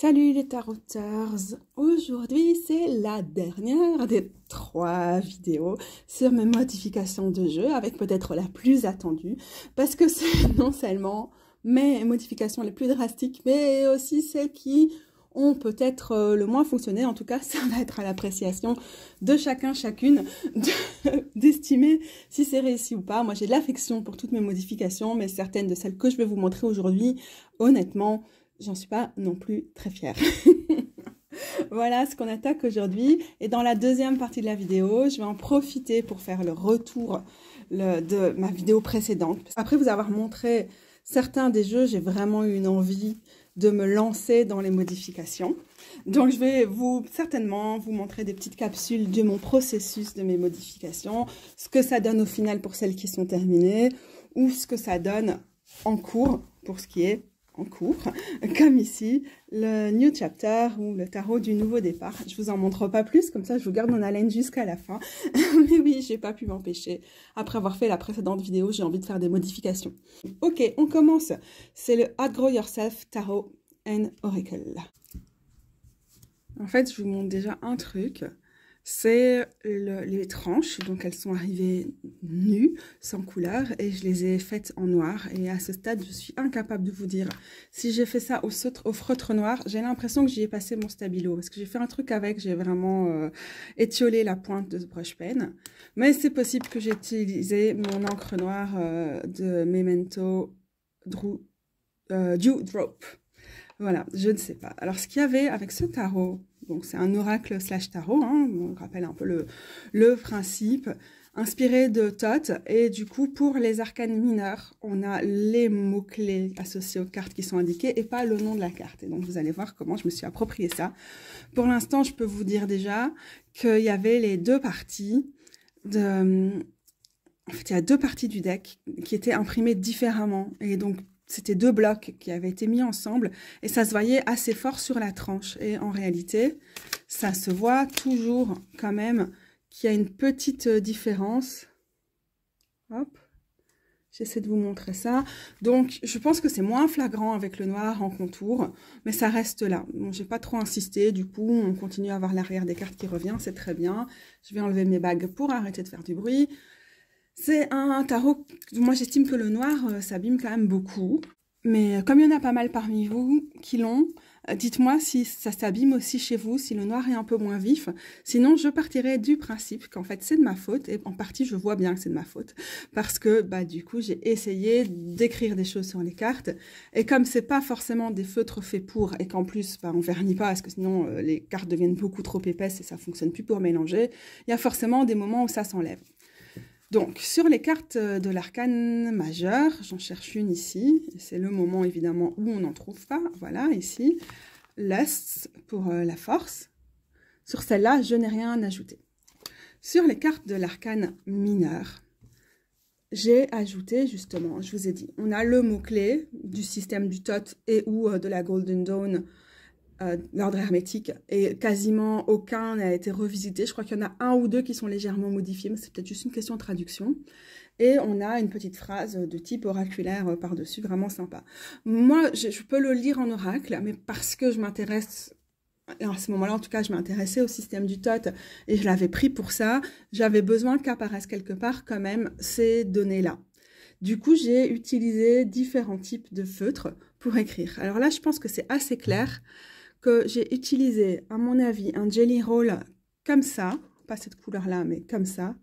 Salut les tarotteurs, aujourd'hui c'est la dernière des 3 vidéos sur mes modifications de jeu, avec peut-être la plus attendue, parce que c'est non seulement mes modifications les plus drastiques, mais aussi celles qui ont peut-être le moins fonctionné. En tout cas, ça va être à l'appréciation de chacun, chacune, d'estimer si c'est réussi ou pas. Moi j'ai de l'affection pour toutes mes modifications, mais certaines de celles que je vais vous montrer aujourd'hui, honnêtement, j'en suis pas non plus très fière. Voilà ce qu'on attaque aujourd'hui. Et dans la deuxième partie de la vidéo, je vais en profiter pour faire le retour de ma vidéo précédente. Après vous avoir montré certains des jeux, j'ai vraiment eu une envie de me lancer dans les modifications. Donc je vais certainement vous montrer des petites capsules de mon processus de mes modifications, ce que ça donne au final pour celles qui sont terminées, ou ce que ça donne en cours pour ce qui est en cours, comme ici, le New Chapter ou le tarot du nouveau départ. Je vous en montre pas plus, comme ça je vous garde en haleine jusqu'à la fin. Mais oui, j'ai pas pu m'empêcher. Après avoir fait la précédente vidéo, j'ai envie de faire des modifications. Ok, on commence. C'est le Outgrow Yourself Tarot and Oracle. En fait, je vous montre déjà un truc. C'est les tranches, donc elles sont arrivées nues, sans couleur, et je les ai faites en noir. Et à ce stade, je suis incapable de vous dire si j'ai fait ça au feutre noir. J'ai l'impression que j'y ai passé mon stabilo, parce que j'ai fait un truc avec, j'ai vraiment étiolé la pointe de ce brush pen. Mais c'est possible que j'ai utilisé mon encre noire de Memento Dewdrop. Voilà, je ne sais pas. Alors, ce qu'il y avait avec ce tarot, donc c'est un oracle slash tarot, hein, on rappelle un peu le principe, inspiré de Thoth. Et du coup, pour les arcanes mineurs, on a les mots-clés associés aux cartes qui sont indiqués et pas le nom de la carte. Et donc, vous allez voir comment je me suis approprié ça. Pour l'instant, je peux vous dire déjà qu'il y avait les deux parties En fait, il y a deux parties du deck qui étaient imprimées différemment. Et donc, c'était deux blocs qui avaient été mis ensemble et ça se voyait assez fort sur la tranche. Et en réalité, ça se voit toujours quand même qu'il y a une petite différence. Hop, j'essaie de vous montrer ça. Donc, je pense que c'est moins flagrant avec le noir en contour, mais ça reste là. Bon, j'ai pas trop insisté, du coup, on continue à avoir l'arrière des cartes qui revient, c'est très bien. Je vais enlever mes bagues pour arrêter de faire du bruit. C'est un tarot, moi j'estime que le noir s'abîme quand même beaucoup. Mais comme il y en a pas mal parmi vous qui l'ont, dites-moi si ça s'abîme aussi chez vous, si le noir est un peu moins vif. Sinon, je partirai du principe qu'en fait c'est de ma faute. Et en partie, je vois bien que c'est de ma faute. Parce que du coup, j'ai essayé d'écrire des choses sur les cartes. Et comme c'est pas forcément des feutres faits pour, et qu'en plus, on vernit pas, parce que sinon les cartes deviennent beaucoup trop épaisses et ça fonctionne plus pour mélanger, il y a forcément des moments où ça s'enlève. Donc, sur les cartes de l'arcane majeur, j'en cherche une ici. C'est le moment, évidemment, où on n'en trouve pas. Voilà, ici. Lust pour la force. Sur celle-là, je n'ai rien ajouté. Sur les cartes de l'arcane mineur, j'ai ajouté, justement, je vous ai dit, on a le mot-clé du système du Thoth et ou de la Golden Dawn, l'ordre hermétique, et quasiment aucun n'a été revisité. Je crois qu'il y en a un ou deux qui sont légèrement modifiés, mais c'est peut-être juste une question de traduction. Et on a une petite phrase de type oraculaire par-dessus, vraiment sympa. Moi, je peux le lire en oracle, mais parce que je m'intéresse, à ce moment-là, en tout cas, je m'intéressais au système du Thoth, et je l'avais pris pour ça, j'avais besoin qu'apparaissent quelque part quand même ces données-là. Du coup, j'ai utilisé différents types de feutres pour écrire. Alors là, je pense que c'est assez clair que j'ai utilisé, à mon avis, un jelly roll comme ça, pas cette couleur-là, mais comme ça,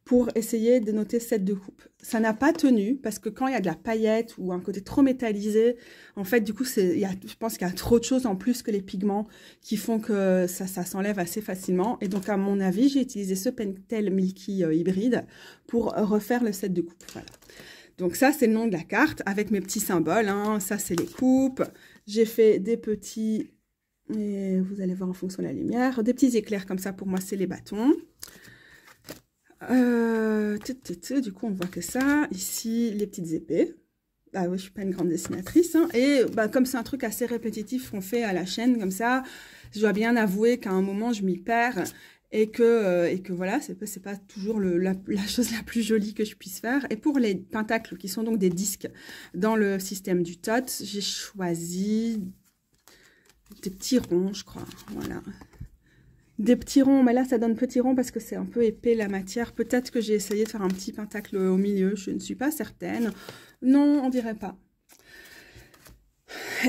pour essayer de noter cette découpe. Ça n'a pas tenu, parce que quand il y a de la paillette ou un côté trop métallisé, en fait, du coup, je pense qu'il y a trop de choses en plus que les pigments qui font que ça s'enlève assez facilement. Et donc, à mon avis, j'ai utilisé ce Pentel Milky hybride pour refaire le set de coupe. Voilà. Donc ça, c'est le nom de la carte, avec mes petits symboles. Hein. Ça, c'est les coupes. J'ai fait des petits... Et vous allez voir en fonction de la lumière. Des petits éclairs comme ça, pour moi, c'est les bâtons. Du coup, on voit que ça. Ici, les petites épées. Ah oui, je ne suis pas une grande dessinatrice. Hein. Et comme c'est un truc assez répétitif qu'on fait à la chaîne, comme ça, je dois bien avouer qu'à un moment, je m'y perds. Et que voilà, c'est pas toujours la chose la plus jolie que je puisse faire. Et pour les pentacles, qui sont donc des disques dans le système du Thoth, j'ai choisi... petits ronds, je crois. Voilà. Des petits ronds, mais là ça donne petits ronds parce que c'est un peu épais la matière. Peut-être que j'ai essayé de faire un petit pentacle au milieu, je ne suis pas certaine. Non, on dirait pas.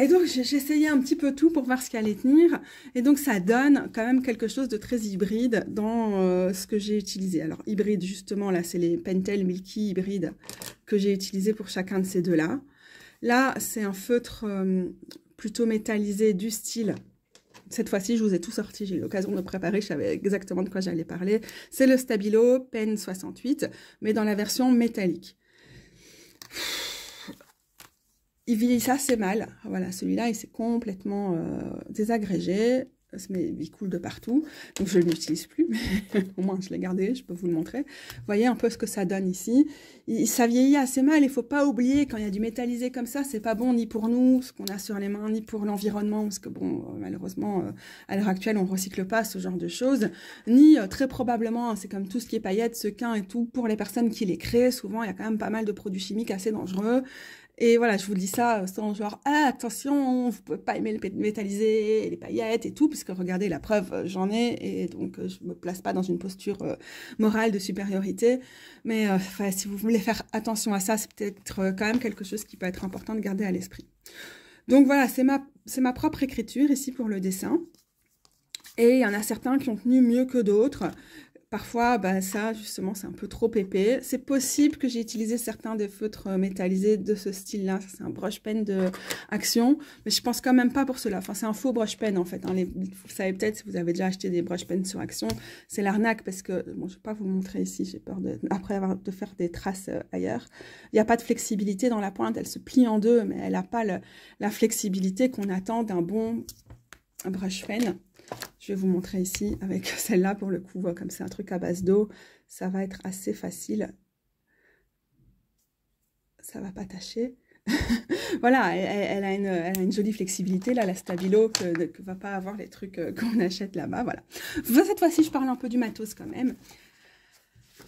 Et donc j'ai essayé un petit peu tout pour voir ce qui allait tenir. Et donc ça donne quand même quelque chose de très hybride dans ce que j'ai utilisé. Alors hybride justement, là c'est les Pentel Milky hybrides que j'ai utilisé pour chacun de ces deux-là. Là c'est un feutre plutôt métallisé du style... Cette fois-ci, je vous ai tout sorti, j'ai eu l'occasion de préparer, je savais exactement de quoi j'allais parler. C'est le Stabilo Pen 68, mais dans la version métallique. Il vieillit assez mal. Voilà, celui-là, il s'est complètement désagrégé. Mais il coule de partout. Donc, je ne l'utilise plus. Mais au moins, je l'ai gardé. Je peux vous le montrer. Vous voyez un peu ce que ça donne ici. Ça vieillit assez mal. Il ne faut pas oublier, quand il y a du métallisé comme ça, c'est pas bon ni pour nous, ce qu'on a sur les mains, ni pour l'environnement. Parce que, bon, malheureusement, à l'heure actuelle, on ne recycle pas ce genre de choses. Ni, très probablement, c'est comme tout ce qui est paillettes, sequins et tout, pour les personnes qui les créent. Souvent, il y a quand même pas mal de produits chimiques assez dangereux. Et voilà, je vous dis ça sans genre, ah, attention, vous pouvez pas aimer le métallisé, les paillettes et tout, puisque regardez, la preuve, j'en ai, et donc je me place pas dans une posture morale de supériorité. Mais si vous voulez faire attention à ça, c'est peut-être quand même quelque chose qui peut être important de garder à l'esprit. Donc voilà, c'est ma propre écriture ici pour le dessin. Et il y en a certains qui ont tenu mieux que d'autres. Parfois, bah, ça, justement, c'est un peu trop épais. C'est possible que j'ai utilisé certains des feutres métallisés de ce style-là. C'est un brush pen de Action, mais je pense quand même pas pour cela. Enfin, c'est un faux brush pen, en fait. Hein. Vous savez peut-être, si vous avez déjà acheté des brush pens sur Action, c'est l'arnaque parce que, bon, je vais pas vous montrer ici, j'ai peur de faire des traces ailleurs. Il n'y a pas de flexibilité dans la pointe, elle se plie en deux, mais elle n'a pas la flexibilité qu'on attend d'un bon brush pen. Je vais vous montrer ici avec celle-là pour le coup, comme c'est un truc à base d'eau, ça va être assez facile. Ça va pas tâcher. Voilà, elle a une jolie flexibilité, là, la Stabilo, que va pas avoir les trucs qu'on achète là-bas, voilà. Cette fois-ci, je parle un peu du matos quand même.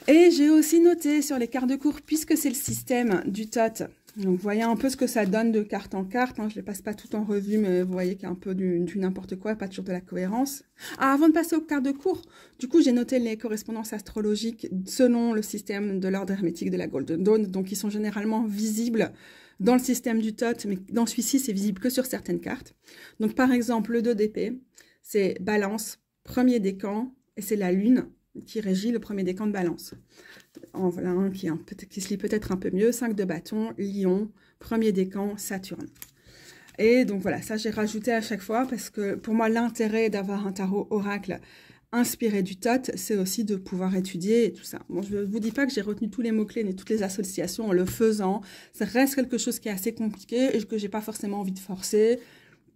Et j'ai aussi noté sur les quarts de cours, puisque c'est le système du TOT, donc vous voyez un peu ce que ça donne de carte en carte, hein. Je ne les passe pas tout en revue, mais vous voyez qu'il y a un peu du n'importe quoi, pas toujours de la cohérence. Ah, avant de passer au quart de cours, du coup j'ai noté les correspondances astrologiques selon le système de l'ordre hermétique de la Golden Dawn, donc ils sont généralement visibles dans le système du TOT, mais dans celui-ci c'est visible que sur certaines cartes. Donc par exemple le 2 d'épée, c'est Balance, premier décan, et c'est la Lune qui régit le premier décan de Balance. En voilà un qui se lit peut-être un peu mieux. 5 de bâton, Lion, premier décan, Saturne. Et donc voilà, ça j'ai rajouté à chaque fois parce que pour moi l'intérêt d'avoir un tarot oracle inspiré du TOT, c'est aussi de pouvoir étudier et tout ça. Bon, je ne vous dis pas que j'ai retenu tous les mots-clés ni toutes les associations en le faisant. Ça reste quelque chose qui est assez compliqué et que j'ai pas forcément envie de forcer.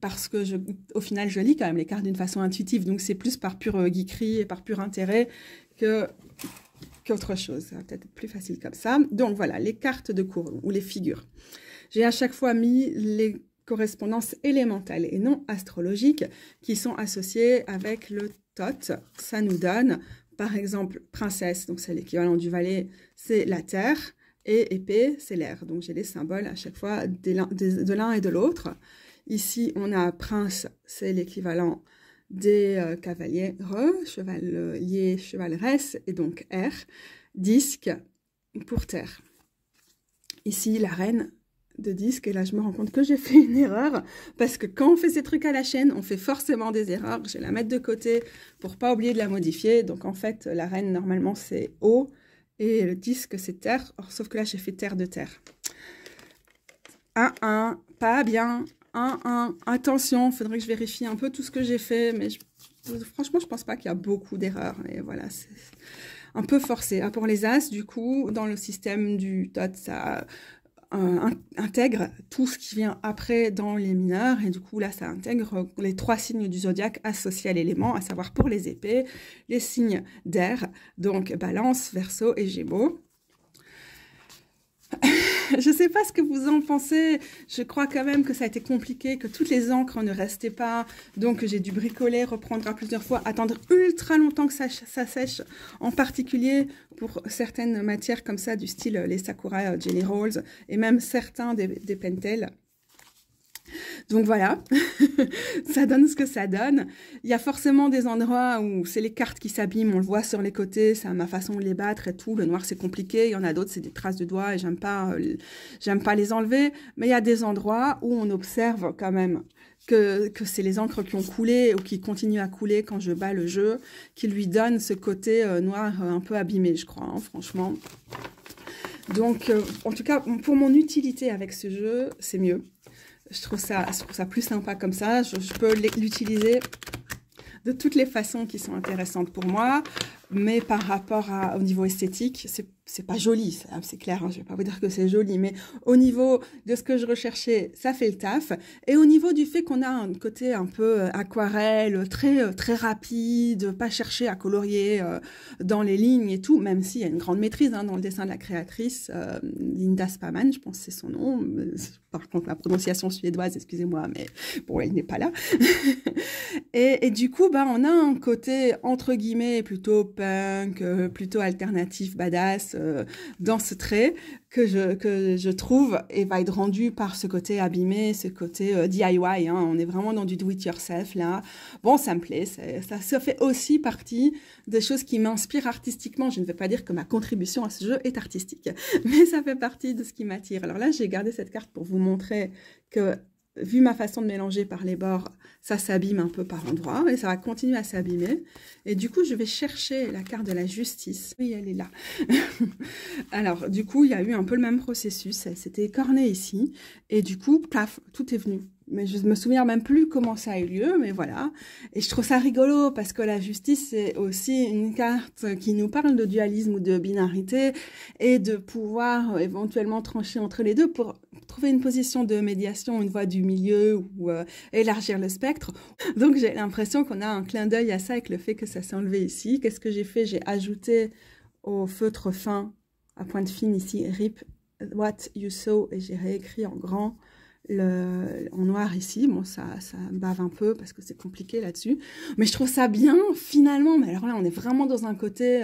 Parce que au final, je lis quand même les cartes d'une façon intuitive. Donc, c'est plus par pure geekerie et par pur intérêt qu'autre chose. Ça va peut-être être plus facile comme ça. Donc, voilà, les cartes de cours ou les figures. J'ai à chaque fois mis les correspondances élémentales et non astrologiques qui sont associées avec le TOT. Ça nous donne, par exemple, princesse, donc c'est l'équivalent du valet, c'est la terre. Et épée, c'est l'air. Donc, j'ai les symboles à chaque fois de l'un et de l'autre. Ici, on a prince, c'est l'équivalent des cavaliers, chevalier, chevaleresse, et donc R, disque pour terre. Ici, la reine de disque, et là, je me rends compte que j'ai fait une erreur, parce que quand on fait ces trucs à la chaîne, on fait forcément des erreurs. Je vais la mettre de côté pour pas oublier de la modifier. Donc, en fait, la reine, normalement, c'est eau, et le disque, c'est terre. Or, sauf que là, j'ai fait terre de terre. 1, pas bien. 1, attention, il faudrait que je vérifie un peu tout ce que j'ai fait, mais franchement, je pense pas qu'il y a beaucoup d'erreurs. Et voilà, c'est un peu forcé. Ah, pour les As, du coup, dans le système du TOT, ça intègre tout ce qui vient après dans les mineurs, et du coup, là, ça intègre les 3 signes du zodiaque associés à l'élément, à savoir pour les épées, les signes d'air, donc Balance, Verseau et Gémeaux. Je ne sais pas ce que vous en pensez, je crois quand même que ça a été compliqué, que toutes les encres ne restaient pas, donc j'ai dû bricoler, reprendre à plusieurs fois, attendre ultra longtemps que ça sèche, en particulier pour certaines matières comme ça, du style les Sakura Jelly Rolls, et même certains des Pentel. Donc voilà, ça donne ce que ça donne. Il y a forcément des endroits où c'est les cartes qui s'abîment, on le voit sur les côtés, c'est ma façon de les battre et tout. Le noir c'est compliqué, il y en a d'autres c'est des traces de doigts et j'aime pas les enlever. Mais il y a des endroits où on observe quand même que c'est les encres qui ont coulé ou qui continuent à couler quand je bats le jeu, qui lui donnent ce côté noir un peu abîmé, je crois, hein, franchement. Donc, en tout cas, pour mon utilité avec ce jeu, c'est mieux. Je trouve ça plus sympa comme ça. Je peux l'utiliser de toutes les façons qui sont intéressantes pour moi. Mais par rapport au niveau esthétique, c'est pas joli, c'est clair, hein, je vais pas vous dire que c'est joli, mais au niveau de ce que je recherchais, ça fait le taf. Et au niveau du fait qu'on a un côté un peu aquarelle, très rapide, pas chercher à colorier dans les lignes et tout, même s'il y a une grande maîtrise hein, dans le dessin de la créatrice, Linda Spaman, je pense que c'est son nom. Par contre, la prononciation suédoise, excusez-moi, mais bon, elle n'est pas là. et du coup, bah, on a un côté, entre guillemets, plutôt punk, plutôt alternatif, badass, dans ce trait que je trouve et va être rendu par ce côté abîmé, ce côté DIY. Hein. On est vraiment dans du do-it-yourself là. Bon, ça me plaît. Ça fait aussi partie des choses qui m'inspirent artistiquement. Je ne vais pas dire que ma contribution à ce jeu est artistique, mais ça fait partie de ce qui m'attire. Alors là, j'ai gardé cette carte pour vous montrer que vu ma façon de mélanger par les bords, ça s'abîme un peu par endroits et ça va continuer à s'abîmer. Et du coup, je vais chercher la carte de la justice. Oui, elle est là. Alors, du coup, il y a eu un peu le même processus. Elle s'était écornée ici. Et du coup, plaf, tout est venu. Mais je me souviens même plus comment ça a eu lieu, mais voilà. Et je trouve ça rigolo parce que la justice, c'est aussi une carte qui nous parle de dualisme ou de binarité et de pouvoir éventuellement trancher entre les deux pour trouver une position de médiation, une voie du milieu ou élargir le spectre. Donc j'ai l'impression qu'on a un clin d'œil à ça avec le fait que ça s'est enlevé ici. Qu'est-ce que j'ai fait? J'ai ajouté au feutre fin, à pointe fine ici, RIP What You Saw, et j'ai réécrit en grand en noir ici. Bon, ça bave un peu parce que c'est compliqué là-dessus, mais je trouve ça bien finalement. Mais alors là, on est vraiment dans un côté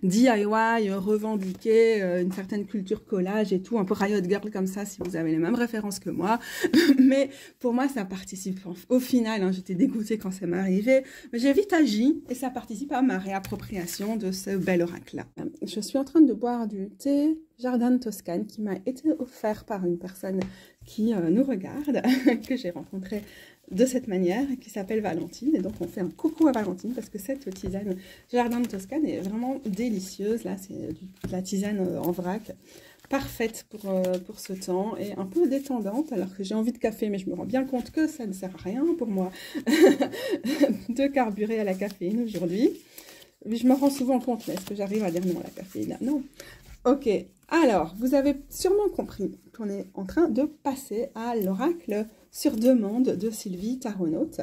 DIY, revendiqué, une certaine culture collage et tout, un peu Riot Girl comme ça, si vous avez les mêmes références que moi. Mais pour moi, ça participe. Au final, hein, j'étais dégoûtée quand ça m'est arrivé, mais j'ai vite agi et ça participe à ma réappropriation de ce bel oracle-là. Je suis en train de boire du thé Jardin Toscane qui m'a été offert par une personne qui nous regarde, que j'ai rencontrée de cette manière, qui s'appelle Valentine. Et donc, on fait un coucou à Valentine parce que cette tisane Jardin de Toscane est vraiment délicieuse. Là, c'est de la tisane en vrac, parfaite pour ce temps et un peu détendante, alors que j'ai envie de café, mais je me rends bien compte que ça ne sert à rien pour moi de carburer à la caféine aujourd'hui. Je me rends souvent compte, mais est-ce que j'arrive à dire non à la caféine? Non. Ok, alors, vous avez sûrement compris qu'on est en train de passer à l'oracle sur demande de Sylvie Taronaute,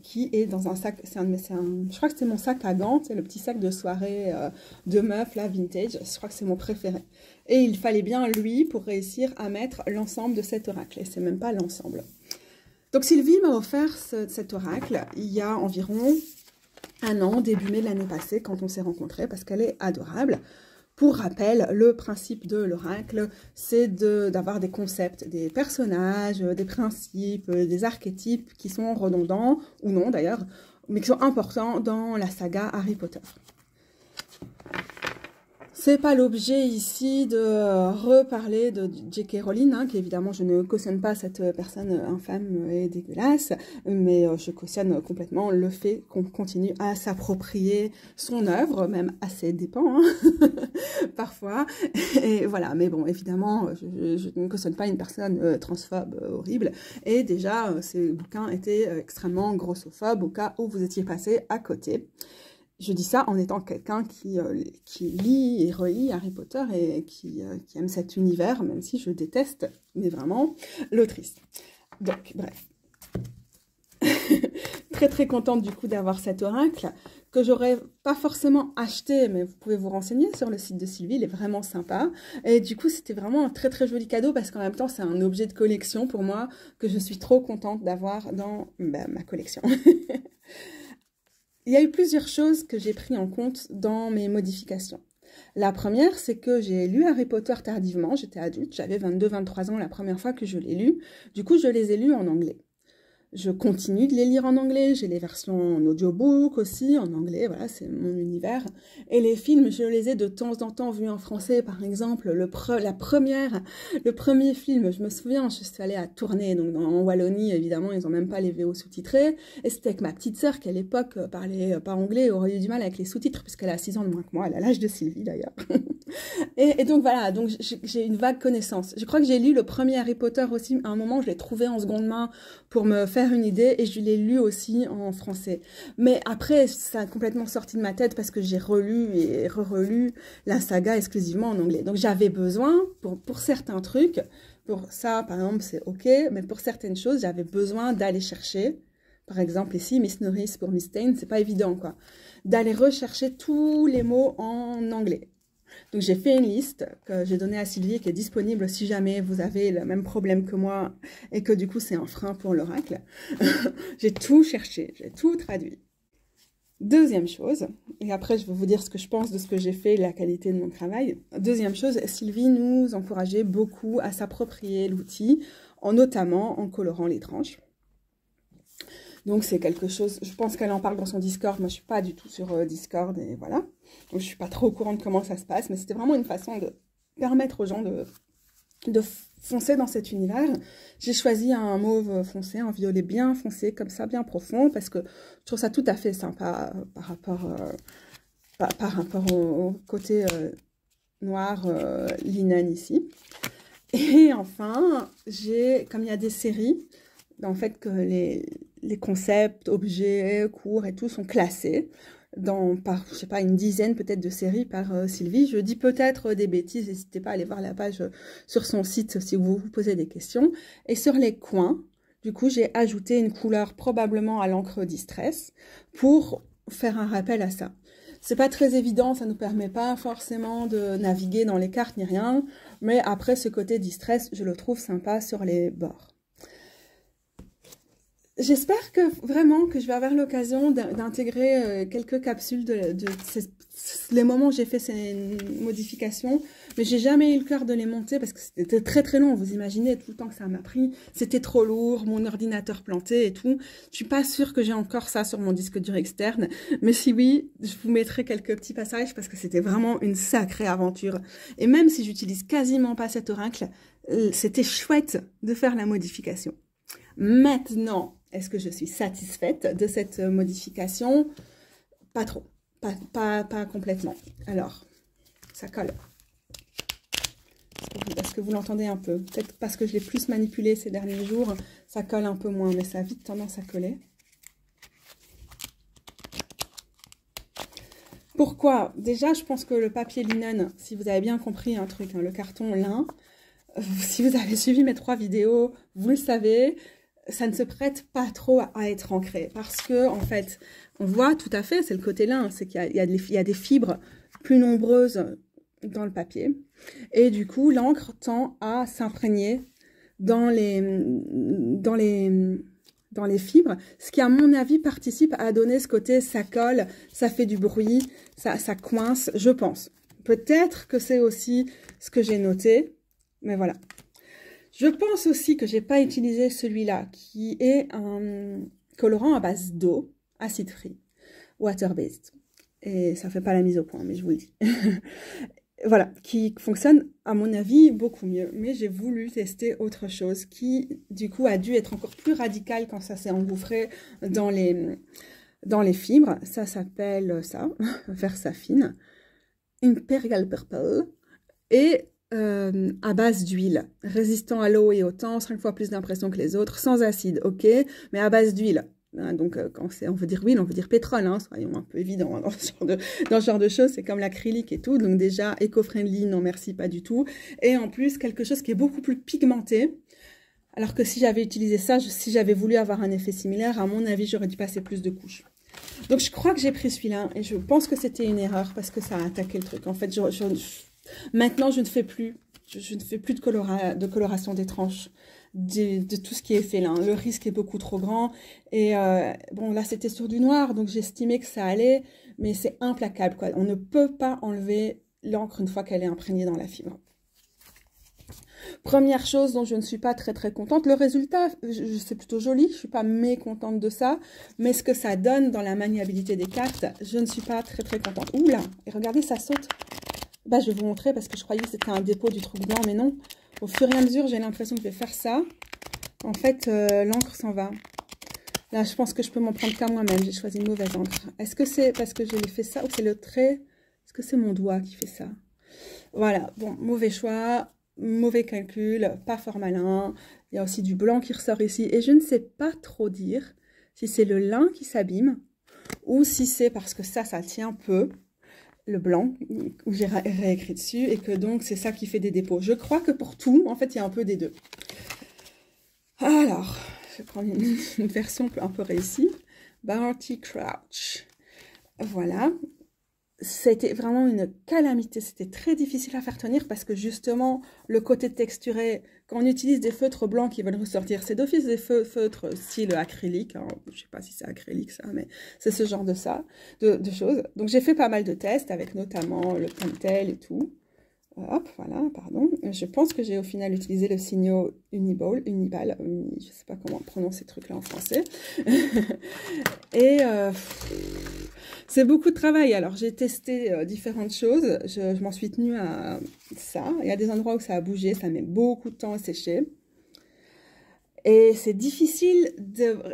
qui est dans un sac, je crois que c'est mon sac à gants, c'est le petit sac de soirée de meuf, là, vintage, je crois que c'est mon préféré. Et il fallait bien lui pour réussir à mettre l'ensemble de cet oracle, et c'est même pas l'ensemble. Donc Sylvie m'a offert cet oracle il y a environ un an, début mai de l'année passée, quand on s'est rencontrés, parce qu'elle est adorable. Pour rappel, le principe de l'oracle, c'est d'avoir des concepts, des personnages, des principes, des archétypes qui sont redondants, ou non d'ailleurs, mais qui sont importants dans la saga Harry Potter. C'est pas l'objet ici de reparler de J.K. Rowling, hein, qui évidemment je ne cautionne pas cette personne infâme et dégueulasse, mais je cautionne complètement le fait qu'on continue à s'approprier son œuvre, même à ses dépens, hein, parfois. Et voilà, mais bon, évidemment, je ne cautionne pas une personne transphobe horrible, et déjà, ces bouquins étaient extrêmement grossophobes au cas où vous étiez passé à côté. Je dis ça en étant quelqu'un qui lit et relit Harry Potter et qui aime cet univers, même si je déteste, mais vraiment, l'autrice. Donc, bref. Très très contente du coup d'avoir cet oracle, que j'aurais pas forcément acheté, mais vous pouvez vous renseigner sur le site de Sylvie, il est vraiment sympa. Et du coup, c'était vraiment un très très joli cadeau, parce qu'en même temps, c'est un objet de collection pour moi, que je suis trop contente d'avoir dans ma collection. Il y a eu plusieurs choses que j'ai pris en compte dans mes modifications. La première, c'est que j'ai lu Harry Potter tardivement, j'étais adulte, j'avais 22-23 ans la première fois que je l'ai lu. Du coup, je les ai lus en anglais. Je continue de les lire en anglais, j'ai les versions en audiobook aussi, en anglais, voilà, c'est mon univers. Et les films, je les ai de temps en temps vus en français, par exemple, le premier film, je me souviens, je suis allée à Tournai, donc en Wallonie, évidemment, ils n'ont même pas les VO sous-titrés, et c'était avec ma petite sœur qui, à l'époque, parlait pas anglais, aurait eu du mal avec les sous-titres, puisqu'elle a 6 ans de moins que moi, elle a l'âge de Sylvie, d'ailleurs. Et donc voilà, donc j'ai une vague connaissance. Je crois que j'ai lu le premier Harry Potter aussi, à un moment, je l'ai trouvé en seconde main pour me faire une idée, et je l'ai lu aussi en français. Mais après, ça a complètement sorti de ma tête parce que j'ai relu et re-relu la saga exclusivement en anglais. Donc j'avais besoin, pour certains trucs, pour ça par exemple c'est ok, mais pour certaines choses j'avais besoin d'aller chercher, par exemple ici Miss Norris pour Miss Stein, c'est pas évident quoi, d'aller rechercher tous les mots en anglais. Donc j'ai fait une liste que j'ai donnée à Sylvie qui est disponible si jamais vous avez le même problème que moi et que du coup c'est un frein pour l'oracle. J'ai tout cherché, j'ai tout traduit. Deuxième chose, et après je vais vous dire ce que je pense de ce que j'ai fait et la qualité de mon travail. Deuxième chose, Sylvie nous encourageait beaucoup à s'approprier l'outil, notamment en colorant les tranches. Donc c'est quelque chose, je pense qu'elle en parle dans son Discord, moi je suis pas du tout sur Discord et voilà. Donc je suis pas trop au courant de comment ça se passe, mais c'était vraiment une façon de permettre aux gens de foncer dans cet univers. J'ai choisi un mauve foncé, un violet bien foncé, comme ça, bien profond, parce que je trouve ça tout à fait sympa par rapport au côté noir linen ici. Et enfin, comme il y a des séries, en fait que les concepts, objets, cours et tout sont classés par, je sais pas, une dizaine peut-être de séries par Sylvie. Je dis peut-être des bêtises, n'hésitez pas à aller voir la page sur son site si vous vous posez des questions. Et sur les coins, du coup, j'ai ajouté une couleur probablement à l'encre Distress pour faire un rappel à ça. C'est pas très évident, ça nous permet pas forcément de naviguer dans les cartes ni rien, mais après ce côté Distress, je le trouve sympa sur les bords. J'espère que vraiment que je vais avoir l'occasion d'intégrer quelques capsules les moments où j'ai fait ces modifications, mais j'ai jamais eu le cœur de les monter parce que c'était très très long, vous imaginez tout le temps que ça m'a pris, c'était trop lourd, mon ordinateur planté et tout. Je suis pas sûre que j'ai encore ça sur mon disque dur externe, mais si oui, je vous mettrai quelques petits passages parce que c'était vraiment une sacrée aventure. Et même si j'utilise quasiment pas cet oracle, c'était chouette de faire la modification. Maintenant, est-ce que je suis satisfaite de cette modification? Pas trop, pas complètement. Alors, ça colle. Est-ce que vous l'entendez un peu? Peut-être parce que je l'ai plus manipulé ces derniers jours, ça colle un peu moins, mais ça a vite tendance à coller. Pourquoi? Déjà, je pense que le papier linen, si vous avez bien compris un truc, hein, le carton lin, si vous avez suivi mes 3 vidéos, vous le savez, ça ne se prête pas trop à être ancré parce que en fait, on voit tout à fait, c'est le côté lin, c'est qu'il y a des fibres plus nombreuses dans le papier et du coup, l'encre tend à s'imprégner dans les fibres, ce qui à mon avis participe à donner ce côté ça colle, ça fait du bruit, ça coince, je pense. Peut-être que c'est aussi ce que j'ai noté, mais voilà. Je pense aussi que j'ai pas utilisé celui-là, qui est un colorant à base d'eau, acid free, water-based. Et ça fait pas la mise au point, mais je vous le dis. Voilà, qui fonctionne, à mon avis, beaucoup mieux. Mais j'ai voulu tester autre chose, qui, du coup, a dû être encore plus radical quand ça s'est engouffré dans les fibres. Ça s'appelle ça, Versafine, Imperial Purple. Et à base d'huile, résistant à l'eau et au temps, 5 fois plus d'impression que les autres, sans acide, ok, mais à base d'huile. Hein, donc, quand on veut dire huile, on veut dire pétrole, hein, soyons un peu évidents hein, dans ce genre de choses, c'est comme l'acrylique et tout, donc déjà, éco-friendly, non merci, pas du tout, et en plus, quelque chose qui est beaucoup plus pigmenté, alors que si j'avais utilisé ça, si j'avais voulu avoir un effet similaire, à mon avis, j'aurais dû passer plus de couches. Donc, je crois que j'ai pris celui-là, et je pense que c'était une erreur, parce que ça a attaqué le truc. En fait, maintenant, je ne fais plus de coloration des tranches, de tout ce qui est félin. Le risque est beaucoup trop grand. Et bon, là, c'était sur du noir, donc j'estimais que ça allait, mais c'est implacable, quoi. On ne peut pas enlever l'encre une fois qu'elle est imprégnée dans la fibre. Première chose dont je ne suis pas très contente, le résultat, c'est plutôt joli, je ne suis pas mécontente de ça, mais ce que ça donne dans la maniabilité des cartes, je ne suis pas très contente. Oula, et regardez, ça saute. Bah, je vais vous montrer parce que je croyais que c'était un dépôt du truc blanc, mais non. Au fur et à mesure, j'ai l'impression que je vais faire ça. En fait, l'encre s'en va. Là, je pense que je peux m'en prendre qu'à moi-même. J'ai choisi une mauvaise encre. Est-ce que c'est parce que j'ai fait ça ou c'est le trait? Est-ce que c'est mon doigt qui fait ça? Voilà, bon, mauvais choix, mauvais calcul, pas fort malin. Il y a aussi du blanc qui ressort ici. Et je ne sais pas trop dire si c'est le lin qui s'abîme ou si c'est parce que ça tient peu, le blanc, où j'ai réécrit dessus, et que donc c'est ça qui fait des dépôts. Je crois que pour tout, en fait, il y a un peu des deux. Alors, je vais prendre une version un peu réussie. Barty Crouch. Voilà. C'était vraiment une calamité. C'était très difficile à faire tenir parce que justement, le côté texturé, quand on utilise des feutres blancs qui veulent ressortir, c'est d'office des feutres style acrylique. Hein. Je ne sais pas si c'est acrylique ça, mais c'est ce genre de choses. Donc j'ai fait pas mal de tests avec notamment le Pentel et tout. Hop, voilà, pardon. Je pense que j'ai au final utilisé le Signo Uniball, je ne sais pas comment on prononce ces trucs-là en français. Et c'est beaucoup de travail. Alors, j'ai testé différentes choses. Je m'en suis tenue à ça. Il y a des endroits où ça a bougé, ça met beaucoup de temps à sécher. Et c'est difficile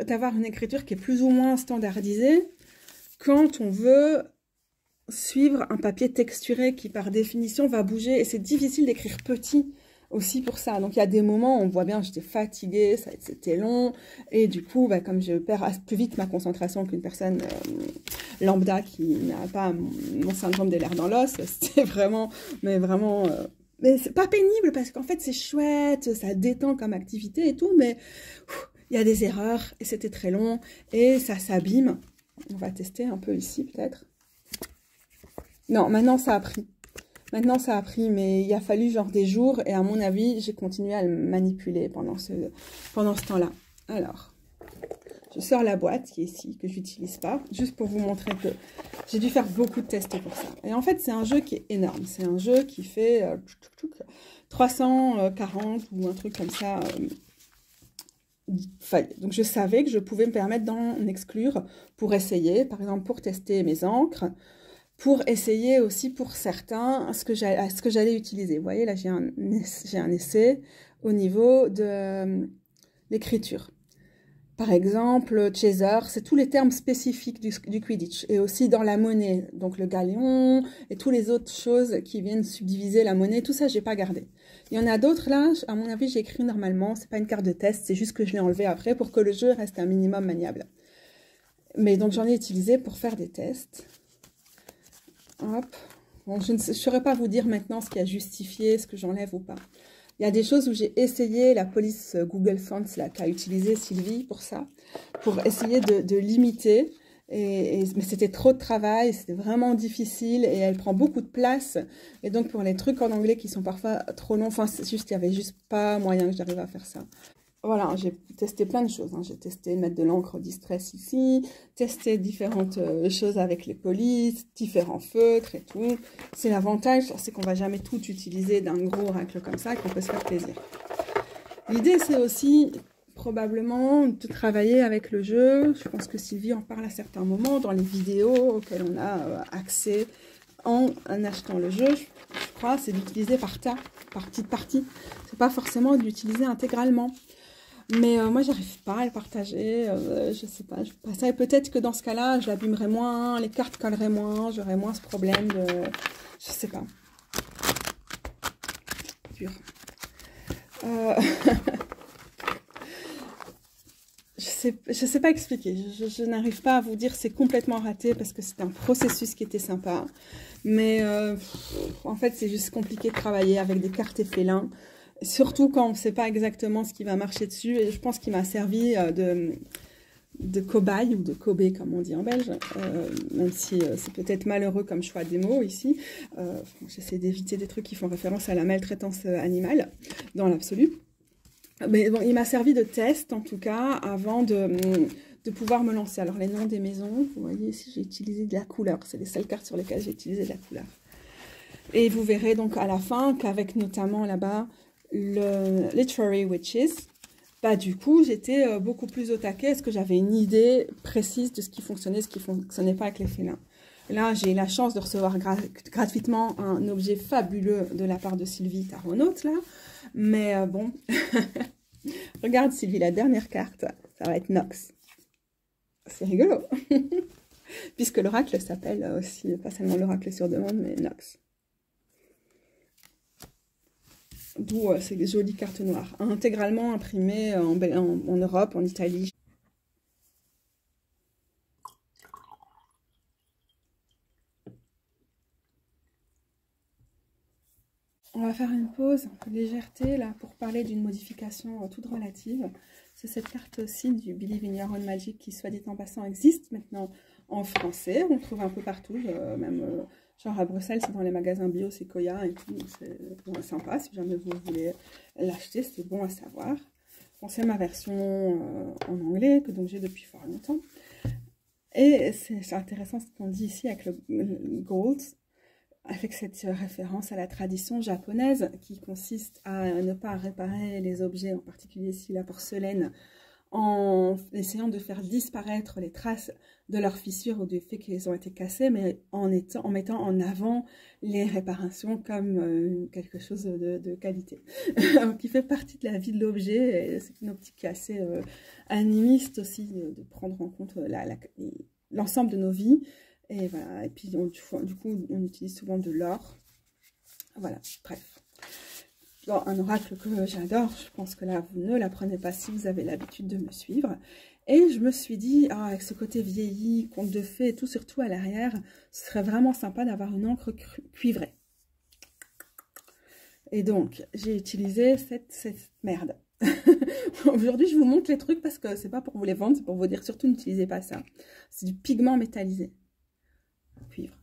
d'avoir une écriture qui est plus ou moins standardisée quand on veut suivre un papier texturé qui par définition va bouger, et c'est difficile d'écrire petit aussi pour ça. Donc il y a des moments où on voit bien j'étais fatiguée, c'était long, et du coup bah, comme je perds plus vite ma concentration qu'une personne lambda qui n'a pas mon syndrome des lèvres dans l'os, c'était vraiment mais c'est pas pénible parce qu'en fait c'est chouette, ça détend comme activité et tout, mais il y a des erreurs et c'était très long et ça s'abîme. On va tester un peu ici peut-être. Non, maintenant ça a pris. Maintenant ça a pris, mais il a fallu genre des jours et à mon avis, j'ai continué à le manipuler pendant ce temps-là. Alors, je sors la boîte qui est ici, que je n'utilise pas, juste pour vous montrer que j'ai dû faire beaucoup de tests pour ça. Et en fait, c'est un jeu qui est énorme. C'est un jeu qui fait 340 ou un truc comme ça. Donc je savais que je pouvais me permettre d'en exclure pour essayer, par exemple pour tester mes encres, pour essayer aussi pour certains ce que j'allais utiliser. Vous voyez, là, j'ai un essai au niveau de l'écriture. Par exemple, chaser, c'est tous les termes spécifiques du Quidditch. Et aussi dans la monnaie, donc le galion et toutes les autres choses qui viennent subdiviser la monnaie. Tout ça, je n'ai pas gardé. Il y en a d'autres là, à mon avis, j'ai écrit normalement. Ce n'est pas une carte de test, c'est juste que je l'ai enlevé après pour que le jeu reste un minimum maniable. Mais donc, j'en ai utilisé pour faire des tests. Hop. Bon, je ne saurais pas vous dire maintenant ce qui a justifié, ce que j'enlève ou pas. Il y a des choses où j'ai essayé, la police Google Fonts qu'a utilisé Sylvie pour ça, pour essayer de limiter. Mais c'était trop de travail, c'était vraiment difficile et elle prend beaucoup de place. Et donc pour les trucs en anglais qui sont parfois trop longs, enfin c'est juste qu'il n'y avait juste pas moyen que j'arrive à faire ça. Voilà, j'ai testé plein de choses. Hein. J'ai testé mettre de l'encre distress ici, testé différentes choses avec les polices, différents feutres et tout. C'est l'avantage, c'est qu'on va jamais tout utiliser d'un gros racle comme ça et qu'on peut se faire plaisir. L'idée, c'est aussi probablement de travailler avec le jeu. Je pense que Sylvie en parle à certains moments dans les vidéos auxquelles on a accès en achetant le jeu. Je crois c'est d'utiliser par petite partie. C'est pas forcément d'utiliser intégralement. Mais moi, j'arrive pas à le partager, je sais pas, je fais pas ça. Et peut-être que dans ce cas-là, je l'abîmerais moins, les cartes colleraient moins, j'aurais moins ce problème de... Je sais pas. Dur. Je sais pas expliquer, je n'arrive pas à vous dire c'est complètement raté parce que c'est un processus qui était sympa. Mais en fait, c'est juste compliqué de travailler avec des cartes et félins. Surtout quand on ne sait pas exactement ce qui va marcher dessus. Et je pense qu'il m'a servi de cobaye ou de Kobe, comme on dit en belge. Même si c'est peut-être malheureux comme choix des mots ici. J'essaie d'éviter des trucs qui font référence à la maltraitance animale, dans l'absolu. Mais bon, il m'a servi de test, en tout cas, avant de pouvoir me lancer. Alors, les noms des maisons, vous voyez ici, j'ai utilisé de la couleur. C'est les seules cartes sur lesquelles j'ai utilisé de la couleur. Et vous verrez donc à la fin qu'avec notamment là-bas le Literary Witches, bah du coup j'étais beaucoup plus au taquet parce que j'avais une idée précise de ce qui fonctionnait, ce qui fonctionnait pas avec les félins. Là j'ai eu la chance de recevoir gratuitement un objet fabuleux de la part de Sylvie Taronaute là, mais bon, regarde Sylvie, la dernière carte, ça va être Nox. C'est rigolo, puisque l'oracle s'appelle aussi, pas seulement l'oracle sur demande, mais Nox. D'où ces jolies cartes noires, intégralement imprimées en Europe, en Italie. On va faire une pause, un peu de légèreté là, pour parler d'une modification toute relative. C'est cette carte aussi du Believe in Your Own Magic qui, soit dit en passant, existe maintenant en français. On le trouve un peu partout, même genre à Bruxelles, c'est dans les magasins bio, c'est Koya et tout. C'est bon, sympa, si jamais vous voulez l'acheter, c'est bon à savoir. Bon, c'est ma version en anglais, que donc j'ai depuis fort longtemps. Et c'est intéressant ce qu'on dit ici avec le gold, avec cette référence à la tradition japonaise qui consiste à ne pas réparer les objets, en particulier ici la porcelaine, en essayant de faire disparaître les traces de leurs fissures ou du fait qu'ils ont été cassés, mais en mettant en avant les réparations comme quelque chose de qualité, qui fait partie de la vie de l'objet. C'est une optique qui est assez animiste aussi, de prendre en compte l'ensemble de nos vies. Et voilà, et puis du coup, on utilise souvent de l'or. Voilà, bref. Bon, un oracle que j'adore, je pense que là, vous ne l'apprenez pas si vous avez l'habitude de me suivre. Et je me suis dit, avec ce côté vieilli, conte de fées et tout, surtout à l'arrière, ce serait vraiment sympa d'avoir une encre cuivrée. Et donc, j'ai utilisé cette merde. Aujourd'hui, je vous montre les trucs parce que c'est pas pour vous les vendre, c'est pour vous dire surtout n'utilisez pas ça. C'est du pigment métallisé. Cuivre.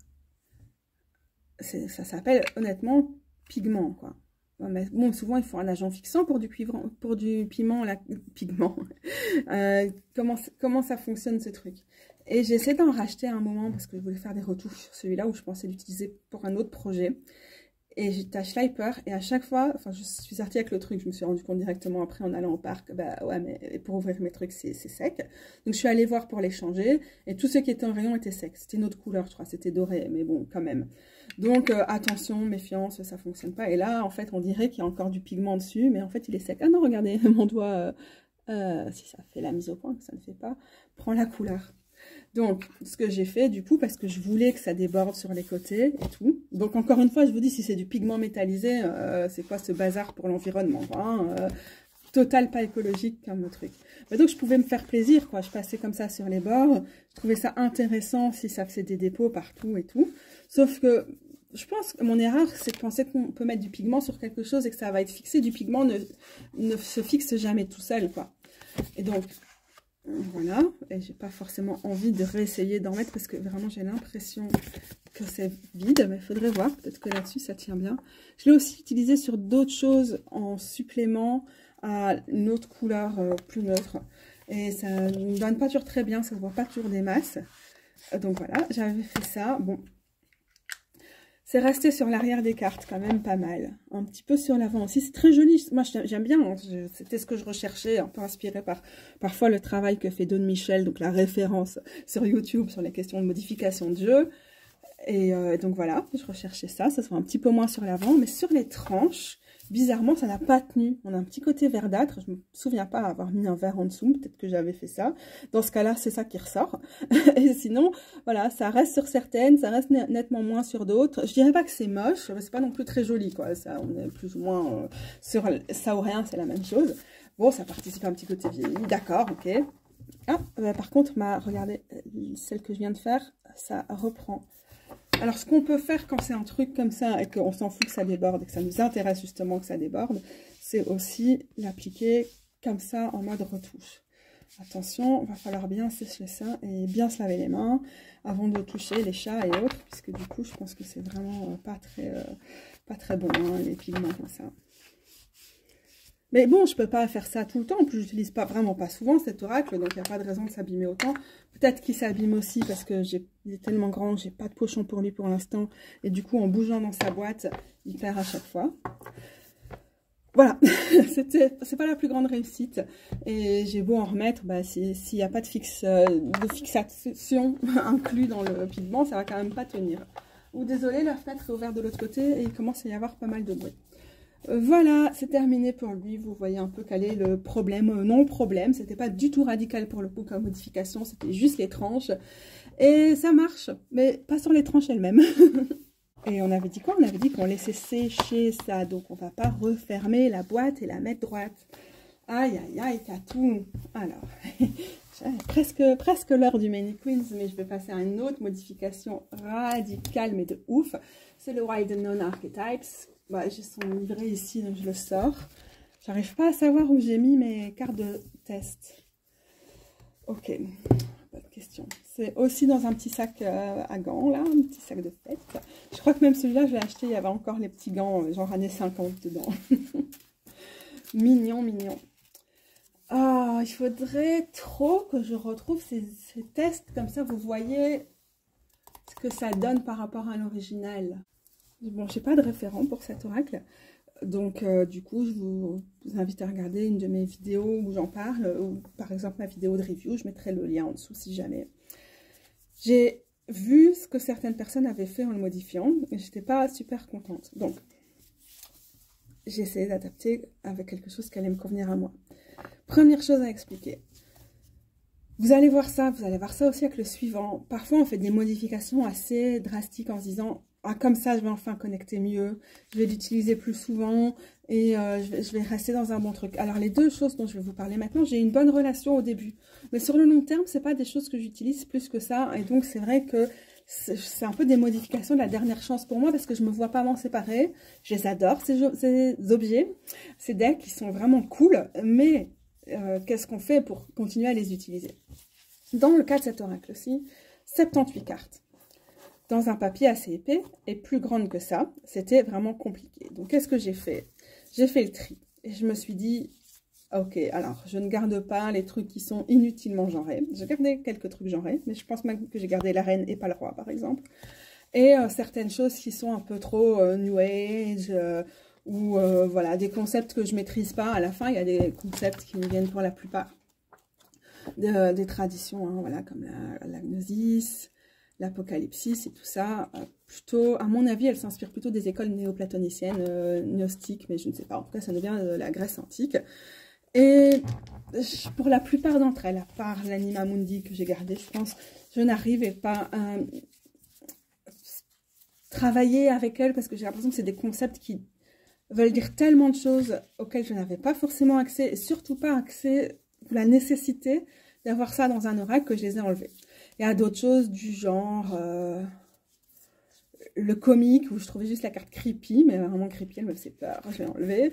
Ça s'appelle honnêtement pigment, quoi. Mais bon, souvent il faut un agent fixant pour du cuivre, pour du pigment. Comment ça fonctionne ce truc? Et j'ai essayé d'en racheter à un moment parce que je voulais faire des retouches sur celui-là où je pensais l'utiliser pour un autre projet. Et j'étais à Schleiper et à chaque fois, enfin je suis sortie avec le truc, je me suis rendu compte directement après en allant au parc, bah ouais mais pour ouvrir mes trucs c'est sec. Donc je suis allée voir pour les changer et tout ce qui était en rayon était sec. C'était une autre couleur je crois, c'était doré mais bon quand même. Donc attention, méfiance, ça fonctionne pas. Et là en fait on dirait qu'il y a encore du pigment dessus mais en fait il est sec. Ah non regardez mon doigt, si ça fait la mise au point que ça ne fait pas, prend la couleur. Donc, ce que j'ai fait, du coup, parce que je voulais que ça déborde sur les côtés et tout. Donc, encore une fois, je vous dis, si c'est du pigment métallisé, c'est quoi ce bazar pour l'environnement, hein, total pas écologique comme truc. Mais donc, je pouvais me faire plaisir, quoi. Je passais comme ça sur les bords. Je trouvais ça intéressant si ça faisait des dépôts partout et tout. Sauf que je pense que mon erreur, c'est de penser qu'on peut mettre du pigment sur quelque chose et que ça va être fixé. Du pigment ne se fixe jamais tout seul, quoi. Et donc... Voilà, et j'ai pas forcément envie de réessayer d'en mettre parce que vraiment j'ai l'impression que c'est vide, mais il faudrait voir, peut-être que là-dessus ça tient bien. Je l'ai aussi utilisé sur d'autres choses en supplément à une autre couleur plus neutre. Et ça ne donne pas toujours très bien, ça ne se voit pas toujours des masses. Donc voilà, j'avais fait ça. Bon, c'est resté sur l'arrière des cartes quand même pas mal. Un petit peu sur l'avant aussi. C'est très joli. Moi, j'aime bien. Hein. C'était ce que je recherchais, un peu inspiré par parfois le travail que fait Don Michel, donc la référence sur YouTube sur les questions de modification de jeu. Et donc voilà, je recherchais ça. Ça se voit un petit peu moins sur l'avant, mais sur les tranches, bizarrement, ça n'a pas tenu. On a un petit côté verdâtre. Je ne me souviens pas avoir mis un vert en dessous. Peut-être que j'avais fait ça. Dans ce cas-là, c'est ça qui ressort. Et sinon, voilà, ça reste sur certaines, ça reste nettement moins sur d'autres. Je dirais pas que c'est moche, mais c'est pas non plus très joli, quoi. Ça, on est plus ou moins sur ça ou rien, c'est la même chose. Bon, ça participe à un petit côté vieilli. D'accord, ok. Ah, par contre, regardez, celle que je viens de faire, ça reprend. Alors, ce qu'on peut faire quand c'est un truc comme ça et qu'on s'en fout que ça déborde et que ça nous intéresse justement que ça déborde, c'est aussi l'appliquer comme ça en mode retouche. Attention, il va falloir bien sécher ça et bien se laver les mains avant de toucher les chats et autres, puisque du coup, je pense que c'est vraiment pas très bon, hein, les pigments comme ça. Mais bon, je peux pas faire ça tout le temps. En plus, j'utilise pas vraiment pas souvent cet oracle, donc il n'y a pas de raison de s'abîmer autant. Peut-être qu'il s'abîme aussi parce que il est tellement grand, j'ai pas de pochon pour lui pour l'instant. Et du coup, en bougeant dans sa boîte, il perd à chaque fois. Voilà, c'est pas la plus grande réussite. Et j'ai beau en remettre, bah, s'il n'y a pas de fixation inclus dans le pigment, ça va quand même pas tenir. Ou désolé, la fenêtre est ouverte de l'autre côté et il commence à y avoir pas mal de bruit. Voilà, c'est terminé pour lui. Vous voyez un peu quel est le problème. Non, problème, c'était pas du tout radical pour le coup comme modification, c'était juste les tranches. Et ça marche, mais pas sur les tranches elles-mêmes. Et on avait dit quoi? On avait dit qu'on laissait sécher ça, donc on va pas refermer la boîte et la mettre droite. Aïe, aïe, aïe, Tatou. Alors, presque l'heure du Many Queens, mais je vais passer à une autre modification radicale, mais de ouf. C'est le Wild Unknown Archetypes. Bah, j'ai son livret ici, donc je le sors. J'arrive pas à savoir où j'ai mis mes cartes de test. Ok, pas de question. C'est aussi dans un petit sac à gants, là, un petit sac de fête. Je crois que même celui-là, je l'ai acheté, il y avait encore les petits gants, genre années 50 dedans. Mignon, mignon. Ah, il faudrait trop que je retrouve ces tests, comme ça vous voyez ce que ça donne par rapport à l'original. Bon, j'ai pas de référent pour cet oracle, donc du coup, je vous invite à regarder une de mes vidéos où j'en parle, ou par exemple ma vidéo de review, je mettrai le lien en dessous si jamais. J'ai vu ce que certaines personnes avaient fait en le modifiant, et j'étais pas super contente. Donc, j'ai essayé d'adapter avec quelque chose qui allait me convenir à moi. Première chose à expliquer. Vous allez voir ça aussi avec le suivant. Parfois, on fait des modifications assez drastiques en se disant « Ah, comme ça, je vais enfin connecter mieux, je vais l'utiliser plus souvent et je vais rester dans un bon truc. » Alors, les deux choses dont je vais vous parler maintenant, j'ai une bonne relation au début. Mais sur le long terme, c'est pas des choses que j'utilise plus que ça. Et donc, c'est vrai que c'est un peu des modifications de la dernière chance pour moi parce que je me vois pas m'en séparer. Je les adore, ces objets, ces decks, qui sont vraiment cool. Mais qu'est-ce qu'on fait pour continuer à les utiliser? Dans le cas de cet oracle-ci, 78 cartes. Dans un papier assez épais et plus grande que ça, c'était vraiment compliqué. Donc, qu'est-ce que j'ai fait? J'ai fait le tri. Et je me suis dit, ok, alors, je ne garde pas les trucs qui sont inutilement genrés. J'ai gardé quelques trucs genrés, mais je pense même que j'ai gardé la reine et pas le roi, par exemple. Et certaines choses qui sont un peu trop New Age, ou voilà, des concepts que je maîtrise pas. À la fin, il y a des concepts qui me viennent pour la plupart des traditions, hein, voilà, comme la gnosis, l'apocalypsis et tout ça. Plutôt, à mon avis, elle s'inspire plutôt des écoles néoplatoniciennes, gnostiques, mais je ne sais pas. En tout cas, ça nous vient de la Grèce antique. Et pour la plupart d'entre elles, à part l'Anima Mundi que j'ai gardé, je pense, je n'arrivais pas à travailler avec elles parce que j'ai l'impression que c'est des concepts qui veulent dire tellement de choses auxquelles je n'avais pas forcément accès, et surtout pas accès pour la nécessité d'avoir ça dans un oracle, que je les ai enlevés. Il y a d'autres choses du genre le comique, où je trouvais juste la carte creepy, mais vraiment creepy, elle me faisait peur, je l'ai enlevée.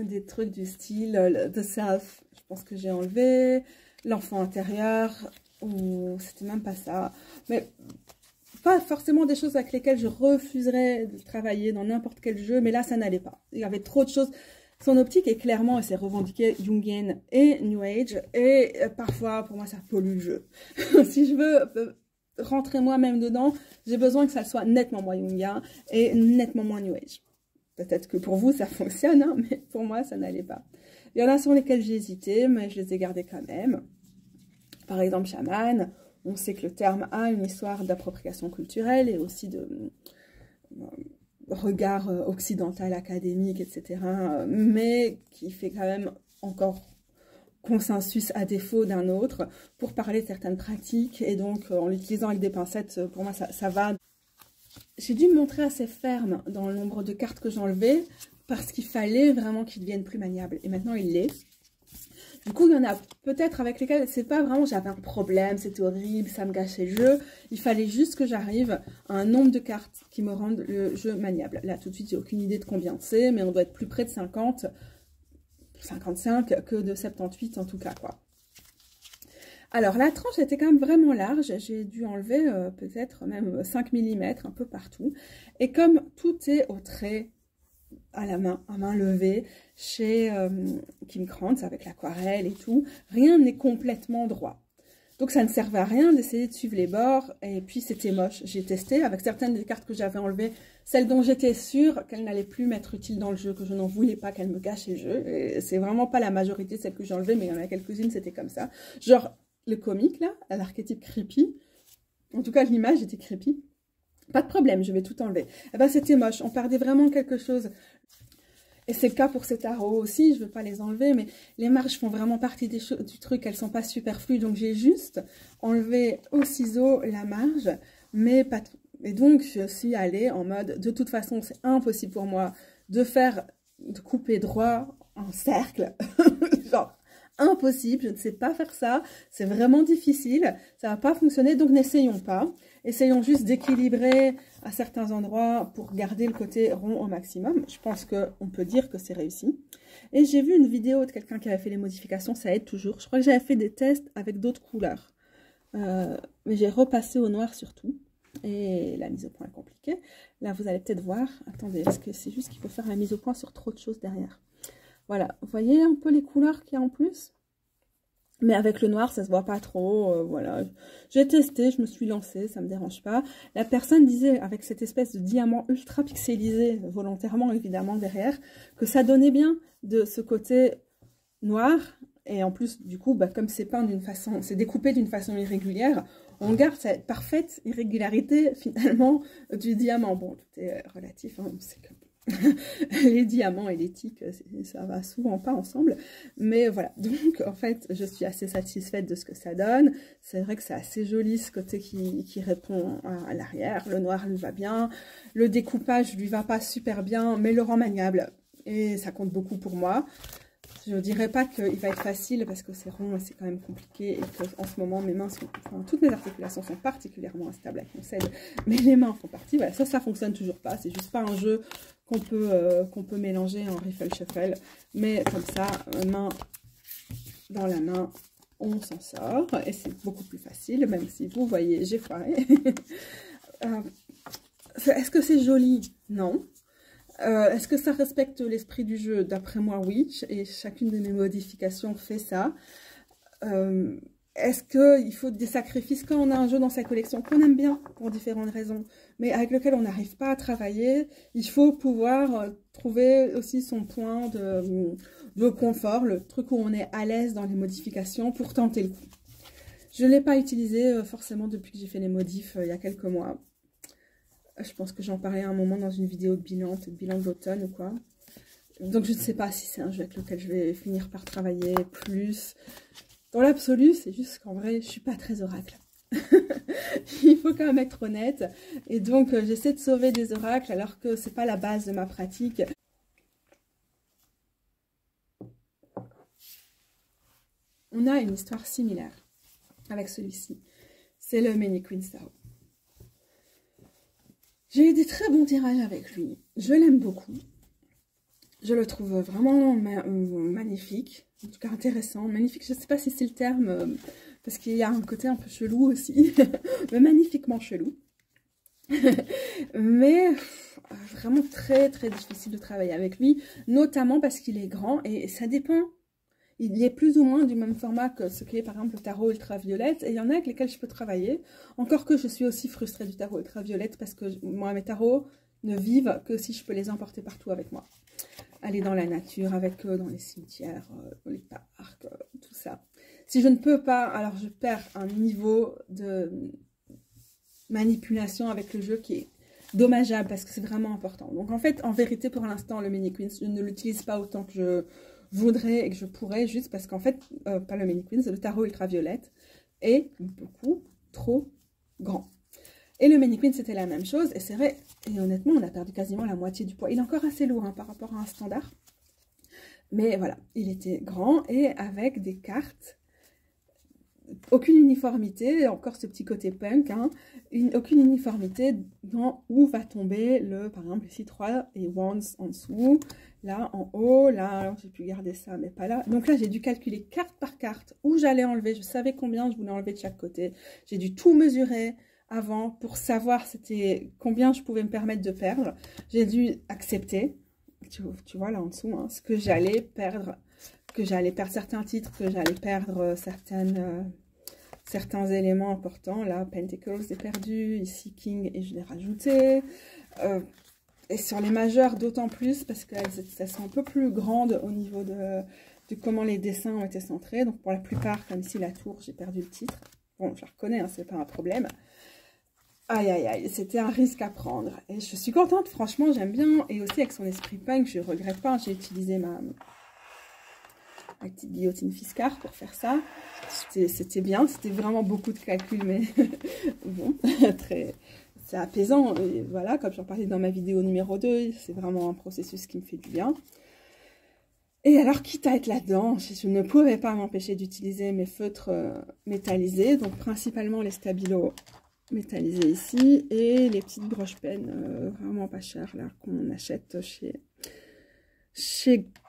Des trucs du style The Self, je pense que j'ai enlevé. L'enfant intérieur, ou c'était même pas ça. Mais pas forcément des choses avec lesquelles je refuserais de travailler dans n'importe quel jeu, mais là, ça n'allait pas. Il y avait trop de choses. Son optique est clairement, elle s'est revendiquée Jungienne et New Age, et parfois, pour moi, ça pollue le jeu. Si je veux rentrer moi-même dedans, j'ai besoin que ça soit nettement moins Jungien et nettement moins New Age. Peut-être que pour vous, ça fonctionne, hein, mais pour moi, ça n'allait pas. Il y en a sur lesquels j'ai hésité, mais je les ai gardés quand même. Par exemple, chaman, on sait que le terme a une histoire d'appropriation culturelle et aussi de regard occidental, académique, etc. Mais qui fait quand même encore consensus à défaut d'un autre pour parler de certaines pratiques. Et donc, en l'utilisant avec des pincettes, pour moi, ça va. J'ai dû me montrer assez ferme dans le nombre de cartes que j'enlevais parce qu'il fallait vraiment qu'il devienne plus maniable. Et maintenant, il l'est. Du coup, il y en a peut-être avec lesquels c'est pas vraiment j'avais un problème, c'était horrible, ça me gâchait le jeu. Il fallait juste que j'arrive à un nombre de cartes qui me rendent le jeu maniable. Là, tout de suite, j'ai aucune idée de combien c'est, mais on doit être plus près de 50, 55 que de 78 en tout cas, quoi. Alors, la tranche était quand même vraiment large. J'ai dû enlever peut-être même 5 mm un peu partout. Et comme tout est au trait, à main levée, chez Kim Krantz, avec l'aquarelle et tout. Rien n'est complètement droit. Donc ça ne servait à rien d'essayer de suivre les bords, et puis c'était moche. J'ai testé avec certaines des cartes que j'avais enlevées, celles dont j'étais sûre qu'elles n'allaient plus m'être utiles dans le jeu, que je n'en voulais pas, qu'elles me gâchaient le jeu. Et c'est vraiment pas la majorité de celles que j'ai enlevées, mais il y en a quelques-unes, c'était comme ça. Genre le comique là, l'archétype creepy, en tout cas l'image était creepy. Pas de problème, je vais tout enlever. Eh ben c'était moche, on perdait vraiment quelque chose. Et c'est le cas pour ces tarots aussi, je ne veux pas les enlever, mais les marges font vraiment partie du truc, elles ne sont pas superflues, donc j'ai juste enlevé au ciseau la marge, mais pas tout. Et donc je suis allée en mode, de toute façon c'est impossible pour moi de couper droit en cercle, genre impossible, je ne sais pas faire ça, c'est vraiment difficile, ça ne va pas fonctionner, donc n'essayons pas. Essayons juste d'équilibrer à certains endroits pour garder le côté rond au maximum. Je pense qu'on peut dire que c'est réussi. Et j'ai vu une vidéo de quelqu'un qui avait fait les modifications, ça aide toujours. Je crois que j'avais fait des tests avec d'autres couleurs. Mais j'ai repassé au noir surtout. Et la mise au point est compliquée. Là, vous allez peut-être voir. Attendez, parce que c'est juste qu'il faut faire la mise au point sur trop de choses derrière. Voilà, vous voyez un peu les couleurs qu'il y a en plus? Mais avec le noir, ça se voit pas trop, voilà. J'ai testé, je me suis lancée, ça me dérange pas. La personne disait, avec cette espèce de diamant ultra pixelisé, volontairement évidemment derrière, que ça donnait bien de ce côté noir. Et en plus, du coup, bah, comme c'est peint d'une façon, c'est découpé d'une façon irrégulière, on garde cette parfaite irrégularité finalement du diamant. Bon, tout est relatif, hein, c'est comme... les diamants et les tiques, ça va souvent pas ensemble, mais voilà, donc en fait je suis assez satisfaite de ce que ça donne. C'est vrai que c'est assez joli ce côté qui répond à l'arrière, le noir lui va bien, le découpage lui va pas super bien, mais le rend maniable et ça compte beaucoup pour moi. Je ne dirais pas qu'il va être facile parce que c'est rond et c'est quand même compliqué et qu'en ce moment mes mains sont, enfin, toutes mes articulations sont particulièrement instables avec mon cèdre, mais les mains en font partie. Voilà, ça fonctionne toujours pas, c'est juste pas un jeu qu'on peut mélanger en riffle shuffle, mais comme ça, main dans la main, on s'en sort et c'est beaucoup plus facile, même si vous voyez, j'ai foiré. Est-ce que c'est joli? Non. Est-ce que ça respecte l'esprit du jeu? D'après moi, oui. Et chacune de mes modifications fait ça. Est-ce qu'il faut des sacrifices quand on a un jeu dans sa collection qu'on aime bien pour différentes raisons, mais avec lequel on n'arrive pas à travailler? Il faut pouvoir trouver aussi son point de confort, le truc où on est à l'aise dans les modifications pour tenter le coup. Je ne l'ai pas utilisé forcément depuis que j'ai fait les modifs il y a quelques mois. Je pense que j'en parlais à un moment dans une vidéo de bilan de l'automne ou quoi. Donc je ne sais pas si c'est un jeu avec lequel je vais finir par travailler plus. Dans l'absolu, c'est juste qu'en vrai, je suis pas très oracle. Il faut quand même être honnête. Et donc j'essaie de sauver des oracles alors que c'est pas la base de ma pratique. On a une histoire similaire avec celui-ci. C'est le Many Queens Tarot. J'ai eu des très bons tirages avec lui. Je l'aime beaucoup. Je le trouve vraiment magnifique. En tout cas intéressant. Magnifique, je ne sais pas si c'est le terme, parce qu'il y a un côté un peu chelou aussi. Mais magnifiquement chelou. Mais vraiment très très difficile de travailler avec lui. Notamment parce qu'il est grand et ça dépend. Il est plus ou moins du même format que ce qu'est par exemple le tarot ultraviolette. Et il y en a avec lesquels je peux travailler. Encore que je suis aussi frustrée du tarot ultraviolette parce que moi, mes tarots ne vivent que si je peux les emporter partout avec moi. Aller dans la nature avec eux, dans les cimetières, dans les parcs, tout ça. Si je ne peux pas, alors je perds un niveau de manipulation avec le jeu qui est dommageable parce que c'est vraiment important. Donc en fait, en vérité, pour l'instant, le Many Queens, je ne l'utilise pas autant que je voudrais et que je pourrais, juste parce qu'en fait, pas le Many Queens, le tarot ultraviolette est beaucoup trop grand. Et le Many Queens, c'était la même chose, et c'est vrai, et honnêtement, on a perdu quasiment la moitié du poids. Il est encore assez lourd hein, par rapport à un standard, mais voilà, il était grand et avec des cartes, aucune uniformité, encore ce petit côté punk, hein, aucune uniformité dans où va tomber le, par exemple, ici 3 et Wands en dessous, là en haut, là, j'ai pu garder ça, mais pas là. Donc là, j'ai dû calculer carte par carte où j'allais enlever, je savais combien je voulais enlever de chaque côté. J'ai dû tout mesurer avant pour savoir c'était combien je pouvais me permettre de perdre. J'ai dû accepter tu vois là en dessous, hein, ce que j'allais perdre, certains titres, que j'allais perdre certains éléments importants. Là, Pentacles est perdu, ici King, et je l'ai rajouté. Et sur les majeurs, d'autant plus, parce qu'elles sont un peu plus grandes au niveau de comment les dessins ont été centrés. Donc pour la plupart, comme ici la tour, j'ai perdu le titre. Bon, je la reconnais, hein, c'est pas un problème. Aïe, aïe, aïe, c'était un risque à prendre. Et je suis contente, franchement, j'aime bien. Et aussi avec son esprit punk, je ne regrette pas. J'ai utilisé ma petite guillotine Fiskars pour faire ça. C'était bien, c'était vraiment beaucoup de calculs, mais bon, c'est apaisant. Et voilà, comme j'en parlais dans ma vidéo numéro 2, c'est vraiment un processus qui me fait du bien. Et alors, quitte à être là-dedans, je ne pouvais pas m'empêcher d'utiliser mes feutres métallisés, donc principalement les stabilos métallisés ici, et les petites broche-pennes vraiment pas chères là qu'on achète chez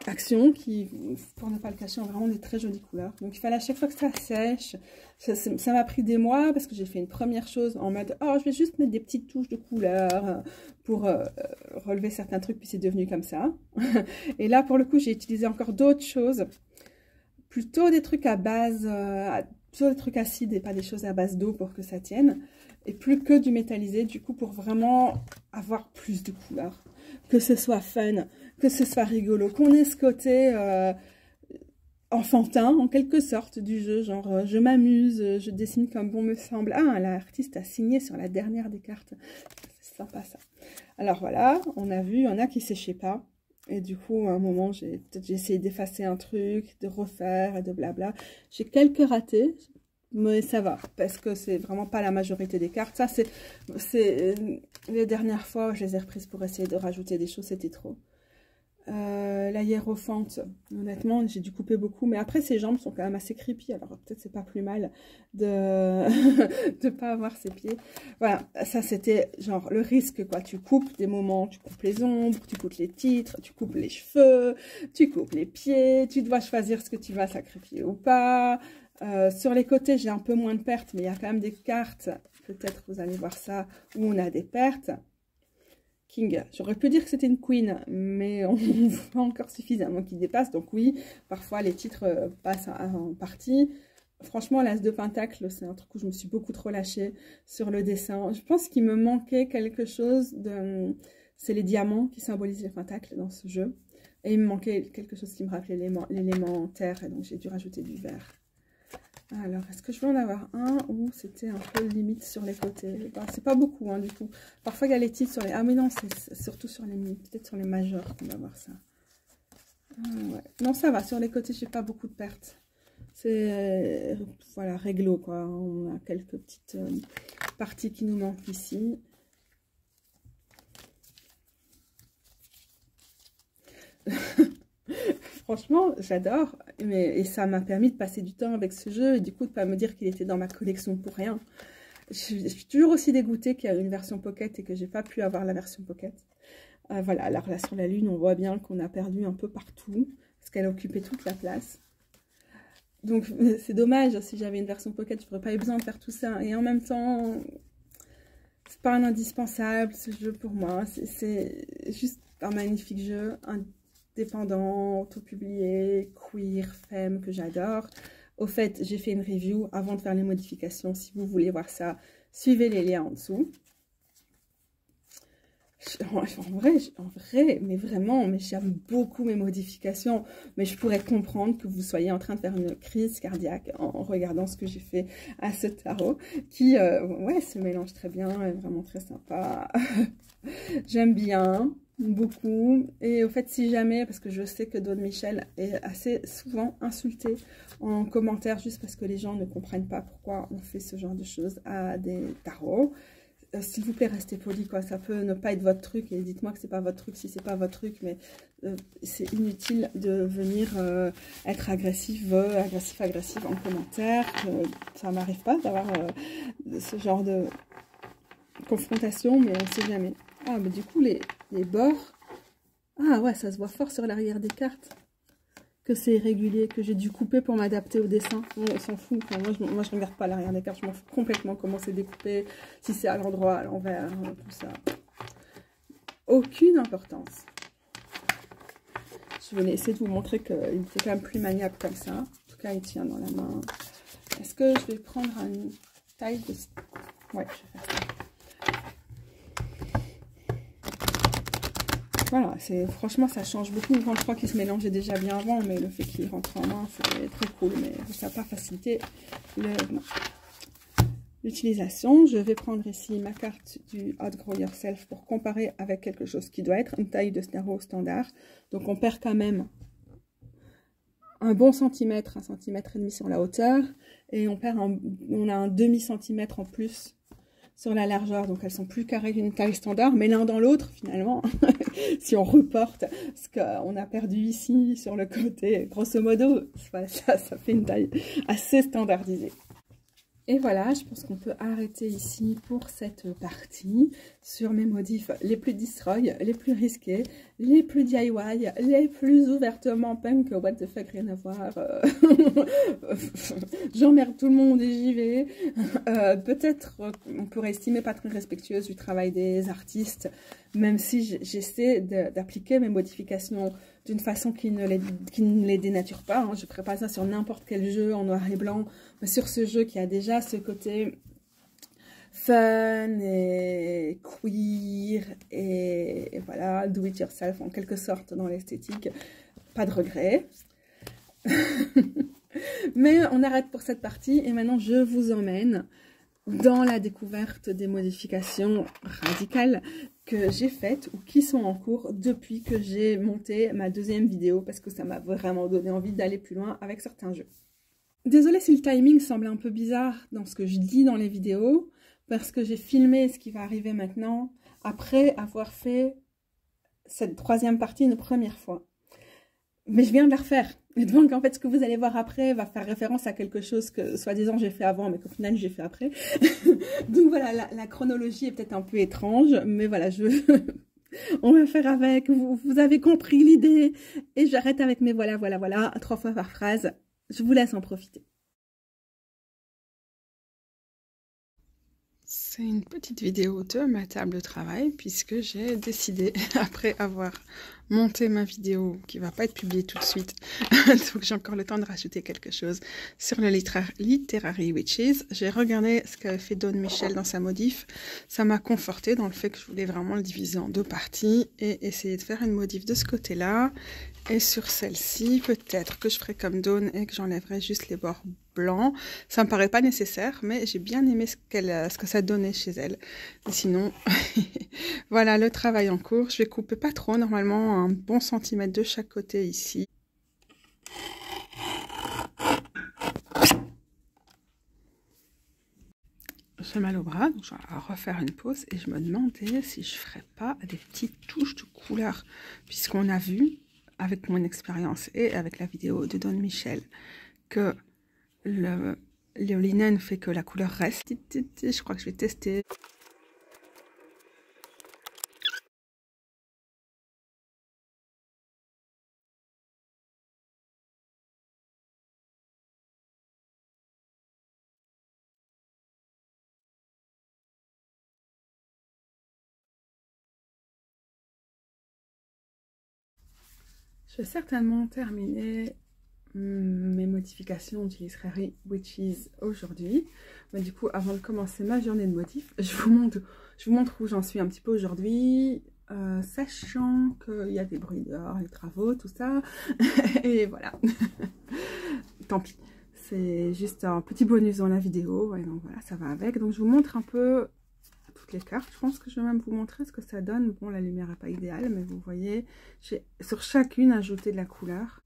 Action, qui, pour ne pas le cacher, ont vraiment des très jolies couleurs. Donc il fallait à chaque fois que ça sèche, ça m'a pris des mois, parce que j'ai fait une première chose en mode « Oh, je vais juste mettre des petites touches de couleurs pour relever certains trucs », puis c'est devenu comme ça. Et là, pour le coup, j'ai utilisé encore d'autres choses, plutôt des trucs à base, plutôt des trucs acides et pas des choses à base d'eau pour que ça tienne. Et plus que du métallisé, du coup, pour vraiment avoir plus de couleurs. Que ce soit fun, que ce soit rigolo, qu'on ait ce côté enfantin, en quelque sorte, du jeu. Genre, je m'amuse, je dessine comme bon me semble. Ah, l'artiste a signé sur la dernière des cartes. C'est sympa, ça. Alors, voilà, on a vu, il y en a qui ne séchaient pas. Et du coup, à un moment, j'ai essayé d'effacer un truc, de refaire et de blabla. J'ai quelques ratés. Mais ça va, parce que c'est vraiment pas la majorité des cartes. Ça, c'est les dernières fois, je les ai reprises pour essayer de rajouter des choses, c'était trop. La hiérophante, honnêtement, j'ai dû couper beaucoup. Mais après, ses jambes sont quand même assez creepy, alors peut-être c'est pas plus mal de de pas avoir ses pieds. Voilà, ça c'était genre le risque, quoi. Tu coupes des moments, tu coupes les ombres, tu coupes les titres, tu coupes les cheveux, tu coupes les pieds, tu dois choisir ce que tu vas sacrifier ou pas. Sur les côtés, j'ai un peu moins de pertes, mais il y a quand même des cartes, peut-être vous allez voir ça, où on a des pertes. King, j'aurais pu dire que c'était une queen, mais on ne voit pas encore suffisamment qu'il dépasse. Donc oui, parfois les titres passent en partie. Franchement, l'As de Pentacle, c'est un truc où je me suis beaucoup trop lâchée sur le dessin. Je pense qu'il me manquait quelque chose de... C'est les diamants qui symbolisent les pentacles dans ce jeu. Et il me manquait quelque chose qui me rappelait l'élément terre, et donc j'ai dû rajouter du vert. Alors, est-ce que je vais en avoir un ou c'était un peu limite sur les côtés? Ben, c'est pas beaucoup, hein, du coup. Parfois, il y a les titres sur les... Ah, mais non, c'est surtout sur les... Peut-être sur les majeurs qu'on va voir ça. Ouais. Non, ça va. Sur les côtés, j'ai pas beaucoup de pertes. C'est... voilà, réglo, quoi. On a quelques petites parties qui nous manquent ici. Franchement, j'adore, et ça m'a permis de passer du temps avec ce jeu, et du coup, de ne pas me dire qu'il était dans ma collection pour rien. Je suis toujours aussi dégoûtée qu'il y a une version Pocket et que j'ai pas pu avoir la version Pocket. Voilà, alors là, sur la Lune, on voit bien qu'on a perdu un peu partout, parce qu'elle occupait toute la place. Donc, c'est dommage, si j'avais une version Pocket, je n'aurais pas eu besoin de faire tout ça. Et en même temps, c'est pas un indispensable, ce jeu, pour moi. C'est juste un magnifique jeu, indépendant, auto-publié, queer, femme, que j'adore. Au fait, j'ai fait une review avant de faire les modifications. Si vous voulez voir ça, suivez les liens en dessous. En vrai, mais vraiment, mais j'aime beaucoup mes modifications. Mais je pourrais comprendre que vous soyez en train de faire une crise cardiaque en regardant ce que j'ai fait à ce tarot. Qui, ouais, se mélange très bien, est vraiment très sympa. J'aime bien. Beaucoup. Et au fait, si jamais, parce que je sais que Dawn Michel est assez souvent insulté en commentaire juste parce que les gens ne comprennent pas pourquoi on fait ce genre de choses à des tarots. S'il vous plaît, restez poli, quoi. Ça peut ne pas être votre truc, et dites-moi que c'est pas votre truc si c'est pas votre truc, mais c'est inutile de venir être agressif en commentaire. Ça m'arrive pas d'avoir ce genre de confrontation, mais on sait jamais. Ah, mais du coup, les bords... Ah ouais, ça se voit fort sur l'arrière des cartes. Que c'est irrégulier, que j'ai dû couper pour m'adapter au dessin. On s'en fout. Enfin, moi, je regarde pas l'arrière des cartes. Je m'en fous complètement comment c'est découpé. Si c'est à l'endroit, à l'envers, tout ça. Aucune importance. Je vais essayer de vous montrer qu'il était quand même plus maniable comme ça. En tout cas, il tient dans la main. Est-ce que je vais prendre une taille de... Ouais, je vais faire ça. Voilà, franchement, ça change beaucoup. Je crois qu'il se mélangeait déjà bien avant, mais le fait qu'il rentre en main, c'est très cool. Mais ça n'a pas facilité l'utilisation. Je vais prendre ici ma carte du Outgrow Yourself pour comparer avec quelque chose qui doit être une taille de Snaro standard. Donc, on perd quand même un bon centimètre, 1,5 cm sur la hauteur. Et on a un demi-centimètre en plus sur la largeur, donc elles sont plus carrées qu'une taille standard, mais l'un dans l'autre finalement, si on reporte ce qu'on a perdu ici sur le côté, grosso modo, ça fait une taille assez standardisée. Et voilà, je pense qu'on peut arrêter ici pour cette partie sur mes modifs les plus destroy, les plus risqués, les plus DIY, les plus ouvertement punk, what the fuck, rien à voir. J'emmerde tout le monde et j'y vais. Peut-être on pourrait estimer pas très respectueuse du travail des artistes, même si j'essaie d'appliquer mes modifications d'une façon qui ne les dénature pas. Hein. Je ne ferai pas ça sur n'importe quel jeu en noir et blanc, mais sur ce jeu qui a déjà ce côté fun et queer et voilà, do it yourself en quelque sorte dans l'esthétique. Pas de regret. Mais on arrête pour cette partie et maintenant je vous emmène dans la découverte des modifications radicales que j'ai faites ou qui sont en cours depuis que j'ai monté ma deuxième vidéo parce que ça m'a vraiment donné envie d'aller plus loin avec certains jeux. Désolée si le timing semble un peu bizarre dans ce que je dis dans les vidéos parce que j'ai filmé ce qui va arriver maintenant après avoir fait cette troisième partie une première fois. Mais je viens de la refaire. Et donc, en fait, ce que vous allez voir après va faire référence à quelque chose que, soi-disant, j'ai fait avant, mais qu'au final, j'ai fait après. Donc, voilà, la chronologie est peut-être un peu étrange, mais voilà, on va faire avec. Vous avez compris l'idée. Et j'arrête avec mes voilà, 3 fois par phrase. Je vous laisse en profiter. C'est une petite vidéo de ma table de travail puisque j'ai décidé, après avoir monté ma vidéo qui va pas être publiée tout de suite, donc j'ai encore le temps de rajouter quelque chose sur le Literary Witches. J'ai regardé ce qu'avait fait Dawn Michel dans sa modif. Ça m'a conforté dans le fait que je voulais vraiment le diviser en 2 parties et essayer de faire une modif de ce côté-là. Et sur celle-ci, peut-être que je ferai comme Dawn et que j'enlèverai juste les bords blancs. Ça me paraît pas nécessaire, mais j'ai bien aimé ce que ça donnait chez elle. Et sinon, voilà le travail en cours. Je vais couper pas trop, normalement un bon centimètre de chaque côté ici. J'ai mal au bras, donc je vais refaire une pause et je me demandais si je ferais pas des petites touches de couleur, puisqu'on a vu avec mon expérience et avec la vidéo de Dawn Michel que le linen fait que la couleur reste. Je crois que je vais tester. Je vais certainement terminer mes modifications du Literary Witches aujourd'hui. Mais du coup, avant de commencer ma journée de modif, je vous montre où j'en suis un petit peu aujourd'hui, sachant qu'il y a des bruits dehors, les travaux, tout ça. Et voilà. Tant pis. C'est juste un petit bonus dans la vidéo. Et donc voilà, ça va avec. Donc je vous montre un peu toutes les cartes. Je pense que je vais même vous montrer ce que ça donne. Bon, la lumière n'est pas idéale, mais vous voyez, j'ai sur chacune ajouté de la couleur.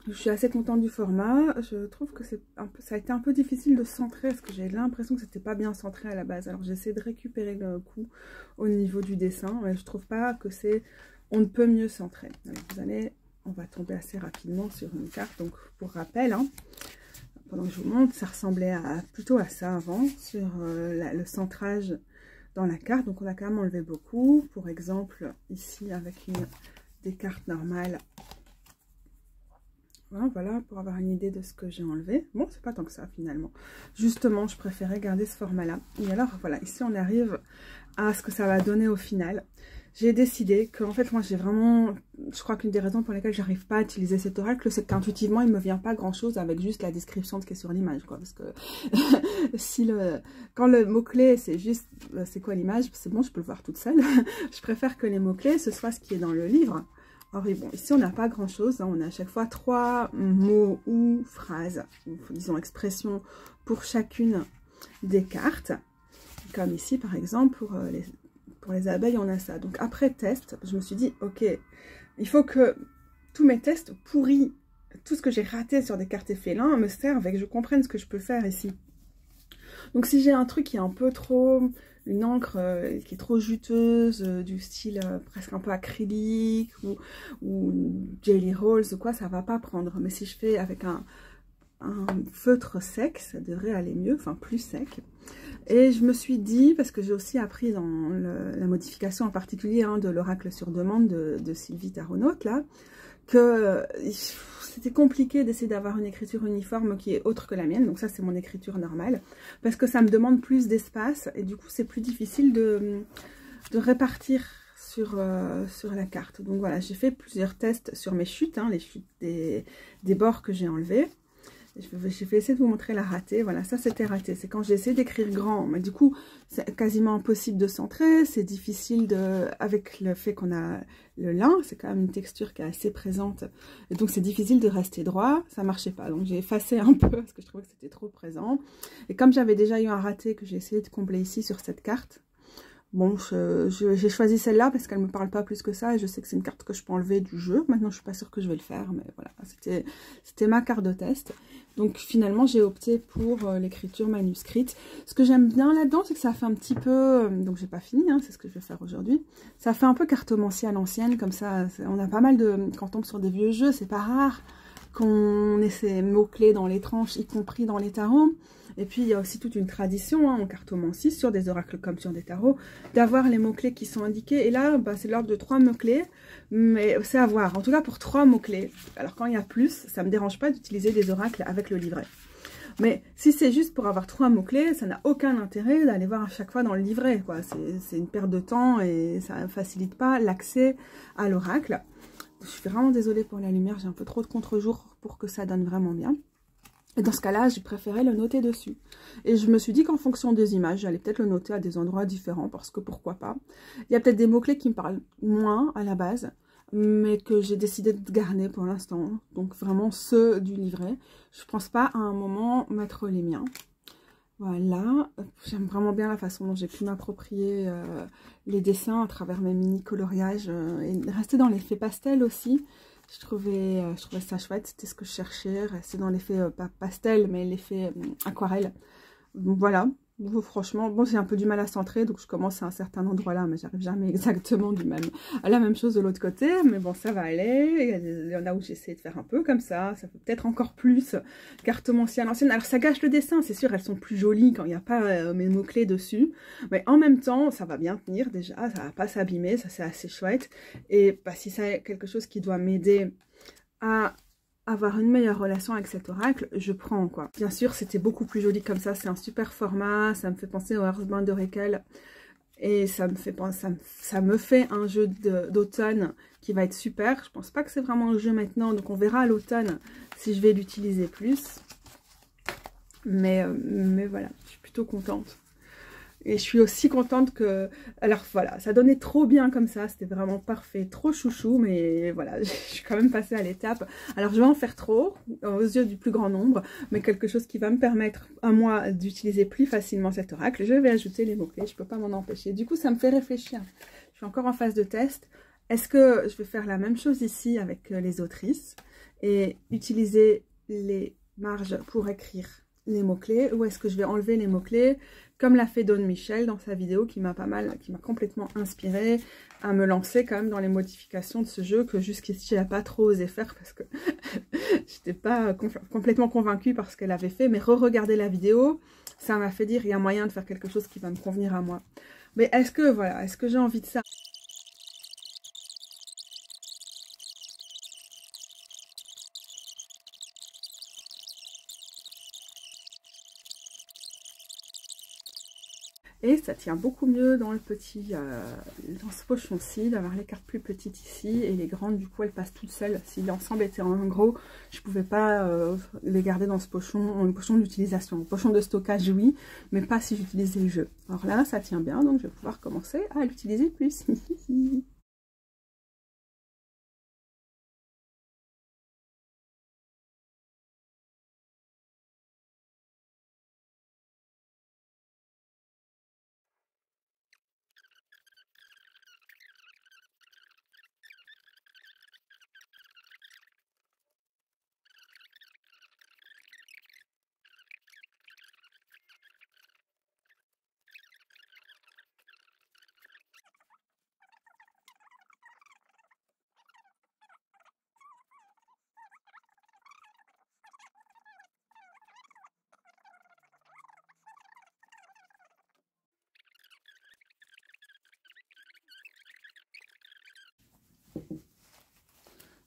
Je suis assez contente du format. Je trouve que ça a été un peu difficile de centrer parce que j'ai l'impression que c'était pas bien centré à la base. Alors j'essaie de récupérer le coup au niveau du dessin, mais je trouve pas que on ne peut mieux centrer. Alors on va tomber assez rapidement sur une carte. Donc pour rappel, hein, pendant que je vous montre, ça ressemblait plutôt à ça avant sur le centrage dans la carte. Donc on a quand même enlevé beaucoup. Pour exemple ici avec des cartes normales. Voilà, pour avoir une idée de ce que j'ai enlevé. Bon, c'est pas tant que ça, finalement. Justement, je préférais garder ce format-là. Et alors, voilà, ici, on arrive à ce que ça va donner au final. j'ai décidé qu'en fait, moi, j'ai vraiment... Je crois qu'une des raisons pour lesquelles j'arrive pas à utiliser cet oracle, c'est qu'intuitivement, il me vient pas grand-chose avec juste la description qui est sur l'image, quoi. Parce que si quand le mot-clé, c'est juste... C'est quoi l'image? C'est bon, je peux le voir toute seule. Je préfère que les mots-clés, ce soit ce qui est dans le livre. Or, bon, ici, on n'a pas grand-chose. Hein. On a à chaque fois 3 mots ou phrases, ou disons expressions, pour chacune des cartes. Comme ici, par exemple, pour les abeilles, on a ça. Donc, après test, je me suis dit, ok, il faut que tous mes tests pourris, tout ce que j'ai raté sur des cartes et félins, me servent et que je comprenne ce que je peux faire ici. Donc, si j'ai un truc qui est un peu trop... Une encre qui est trop juteuse, du style presque un peu acrylique, ou jelly rolls ou quoi, ça va pas prendre. Mais si je fais avec un feutre sec, ça devrait aller mieux, enfin plus sec. Et je me suis dit, parce que j'ai aussi appris dans la modification en particulier hein, de l'oracle sur demande de Sylvie Taronaute, là, que c'était compliqué d'essayer d'avoir une écriture uniforme qui est autre que la mienne. Donc ça, c'est mon écriture normale, parce que ça me demande plus d'espace, et du coup, c'est plus difficile de répartir sur la carte. Donc voilà, j'ai fait plusieurs tests sur mes chutes, hein, les chutes des bords que j'ai enlevés. Je vais essayer de vous montrer la ratée. Voilà, ça c'était raté. C'est quand j'ai essayé d'écrire grand. Mais du coup, c'est quasiment impossible de centrer. C'est difficile avec le fait qu'on a le lin. C'est quand même une texture qui est assez présente. Et donc c'est difficile de rester droit. Ça marchait pas. Donc j'ai effacé un peu parce que je trouvais que c'était trop présent. Et comme j'avais déjà eu un raté que j'ai essayé de combler ici sur cette carte, bon, j'ai choisi celle-là parce qu'elle me parle pas plus que ça et je sais que c'est une carte que je peux enlever du jeu. Maintenant, je suis pas sûre que je vais le faire, mais voilà, c'était ma carte de test. Donc finalement, j'ai opté pour l'écriture manuscrite. Ce que j'aime bien là-dedans, c'est que ça fait un petit peu... donc j'ai pas fini, hein, c'est ce que je vais faire aujourd'hui. Ça fait un peu cartomancie à l'ancienne, comme ça, on a pas mal de... Quand on tombe sur des vieux jeux, c'est pas rare qu'on ait ces mots-clés dans les tranches, y compris dans les tarots. Et puis, il y a aussi toute une tradition hein, en cartomancie, sur des oracles comme sur des tarots, d'avoir les mots-clés qui sont indiqués. Et là, bah, c'est l'ordre de 3 mots-clés, mais c'est à voir. En tout cas, pour 3 mots-clés. Alors, quand il y a plus, ça ne me dérange pas d'utiliser des oracles avec le livret. Mais si c'est juste pour avoir 3 mots-clés, ça n'a aucun intérêt d'aller voir à chaque fois dans le livret. C'est une perte de temps et ça ne facilite pas l'accès à l'oracle. Je suis vraiment désolée pour la lumière, j'ai un peu trop de contre-jour pour que ça donne vraiment bien. Et dans ce cas-là, j'ai préféré le noter dessus. Et je me suis dit qu'en fonction des images, j'allais peut-être le noter à des endroits différents, parce que pourquoi pas. Il y a peut-être des mots-clés qui me parlent moins à la base, mais que j'ai décidé de garder pour l'instant. Donc vraiment ceux du livret. Je pense pas à un moment mettre les miens. Voilà, j'aime vraiment bien la façon dont j'ai pu m'approprier les dessins à travers mes mini coloriages et rester dans l'effet pastel aussi. Je trouvais ça chouette, c'était ce que je cherchais, rester dans l'effet pas pastel mais l'effet aquarelle. Donc voilà, franchement, bon j'ai un peu du mal à centrer donc je commence à un certain endroit là mais j'arrive jamais exactement à la même chose de l'autre côté, mais bon ça va aller. Il y en a où j'essaie de faire un peu comme ça peut peut-être encore plus cartomancie à l'ancienne. Alors ça gâche le dessin, c'est sûr, elles sont plus jolies quand il n'y a pas mes mots-clés dessus, mais en même temps ça va bien tenir déjà, ça va pas s'abîmer, ça c'est assez chouette. Et bah, si c'est quelque chose qui doit m'aider à avoir une meilleure relation avec cet oracle, je prends quoi. Bien sûr, c'était beaucoup plus joli comme ça, c'est un super format, ça me fait penser au Earthbound de Rekel et ça me fait un jeu d'automne qui va être super. Je pense pas que c'est vraiment un jeu maintenant, donc on verra à l'automne si je vais l'utiliser plus. Mais voilà, je suis plutôt contente. Et je suis aussi contente que... Alors voilà, ça donnait trop bien comme ça, c'était vraiment parfait, trop chouchou, mais voilà, je suis quand même passée à l'étape. Alors je vais en faire trop, aux yeux du plus grand nombre, mais quelque chose qui va me permettre à moi d'utiliser plus facilement cet oracle. Je vais ajouter les mots-clés, je ne peux pas m'en empêcher. Du coup, ça me fait réfléchir. Je suis encore en phase de test. Est-ce que je vais faire la même chose ici avec les autrices et utiliser les marges pour écrire les mots-clés, ou est-ce que je vais enlever les mots-clés comme l'a fait Dawn Michel dans sa vidéo qui m'a complètement inspirée à me lancer quand même dans les modifications de ce jeu que jusqu'ici j'ai pas trop osé faire parce que j'étais pas complètement convaincue par ce qu'elle avait fait, mais re-regarder la vidéo, ça m'a fait dire il y a moyen de faire quelque chose qui va me convenir à moi. Mais est-ce que voilà, est-ce que j'ai envie de ça? Et ça tient beaucoup mieux dans le petit, dans ce pochon-ci, d'avoir les cartes plus petites ici. Et les grandes, du coup, elles passent toutes seules. Si l'ensemble était en gros, je pouvais pas les garder dans ce pochon, un pochon d'utilisation. Un pochon de stockage, oui, mais pas si j'utilisais le jeu. Alors là, ça tient bien, donc je vais pouvoir commencer à l'utiliser plus.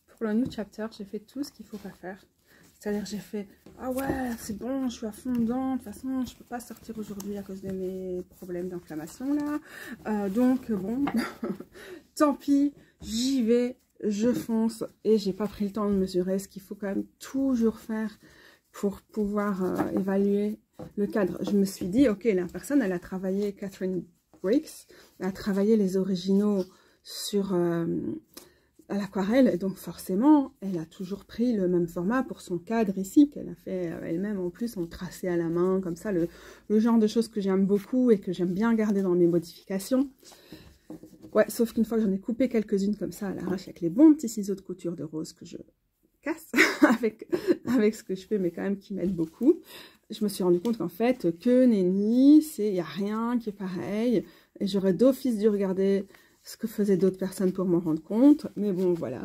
Pour le new chapter, j'ai fait tout ce qu'il ne faut pas faire. C'est-à-dire, j'ai fait « Ah ouais, c'est bon, je suis à fond dedans. De toute façon, je ne peux pas sortir aujourd'hui à cause de mes problèmes d'inflammation là. Donc, bon, tant pis, j'y vais, je fonce. » Et j'ai pas pris le temps de mesurer ce qu'il faut quand même toujours faire pour pouvoir évaluer le cadre. Je me suis dit « Ok, la personne, elle a travaillé, Catherine Briggs, elle a travaillé les originaux sur... à l'aquarelle, et donc forcément, elle a toujours pris le même format pour son cadre ici, qu'elle a fait elle-même en plus, en tracé à la main, comme ça, le genre de choses que j'aime beaucoup et que j'aime bien garder dans mes modifications. Ouais, sauf qu'une fois que j'en ai coupé quelques-unes comme ça à l'arrache, avec les bons petits ciseaux de couture de rose que je casse avec ce que je fais, mais quand même qui m'aident beaucoup, je me suis rendu compte qu'en fait, que nenni, il n'y a rien qui est pareil, et j'aurais d'office dû regarder ce que faisaient d'autres personnes pour m'en rendre compte, mais bon, voilà.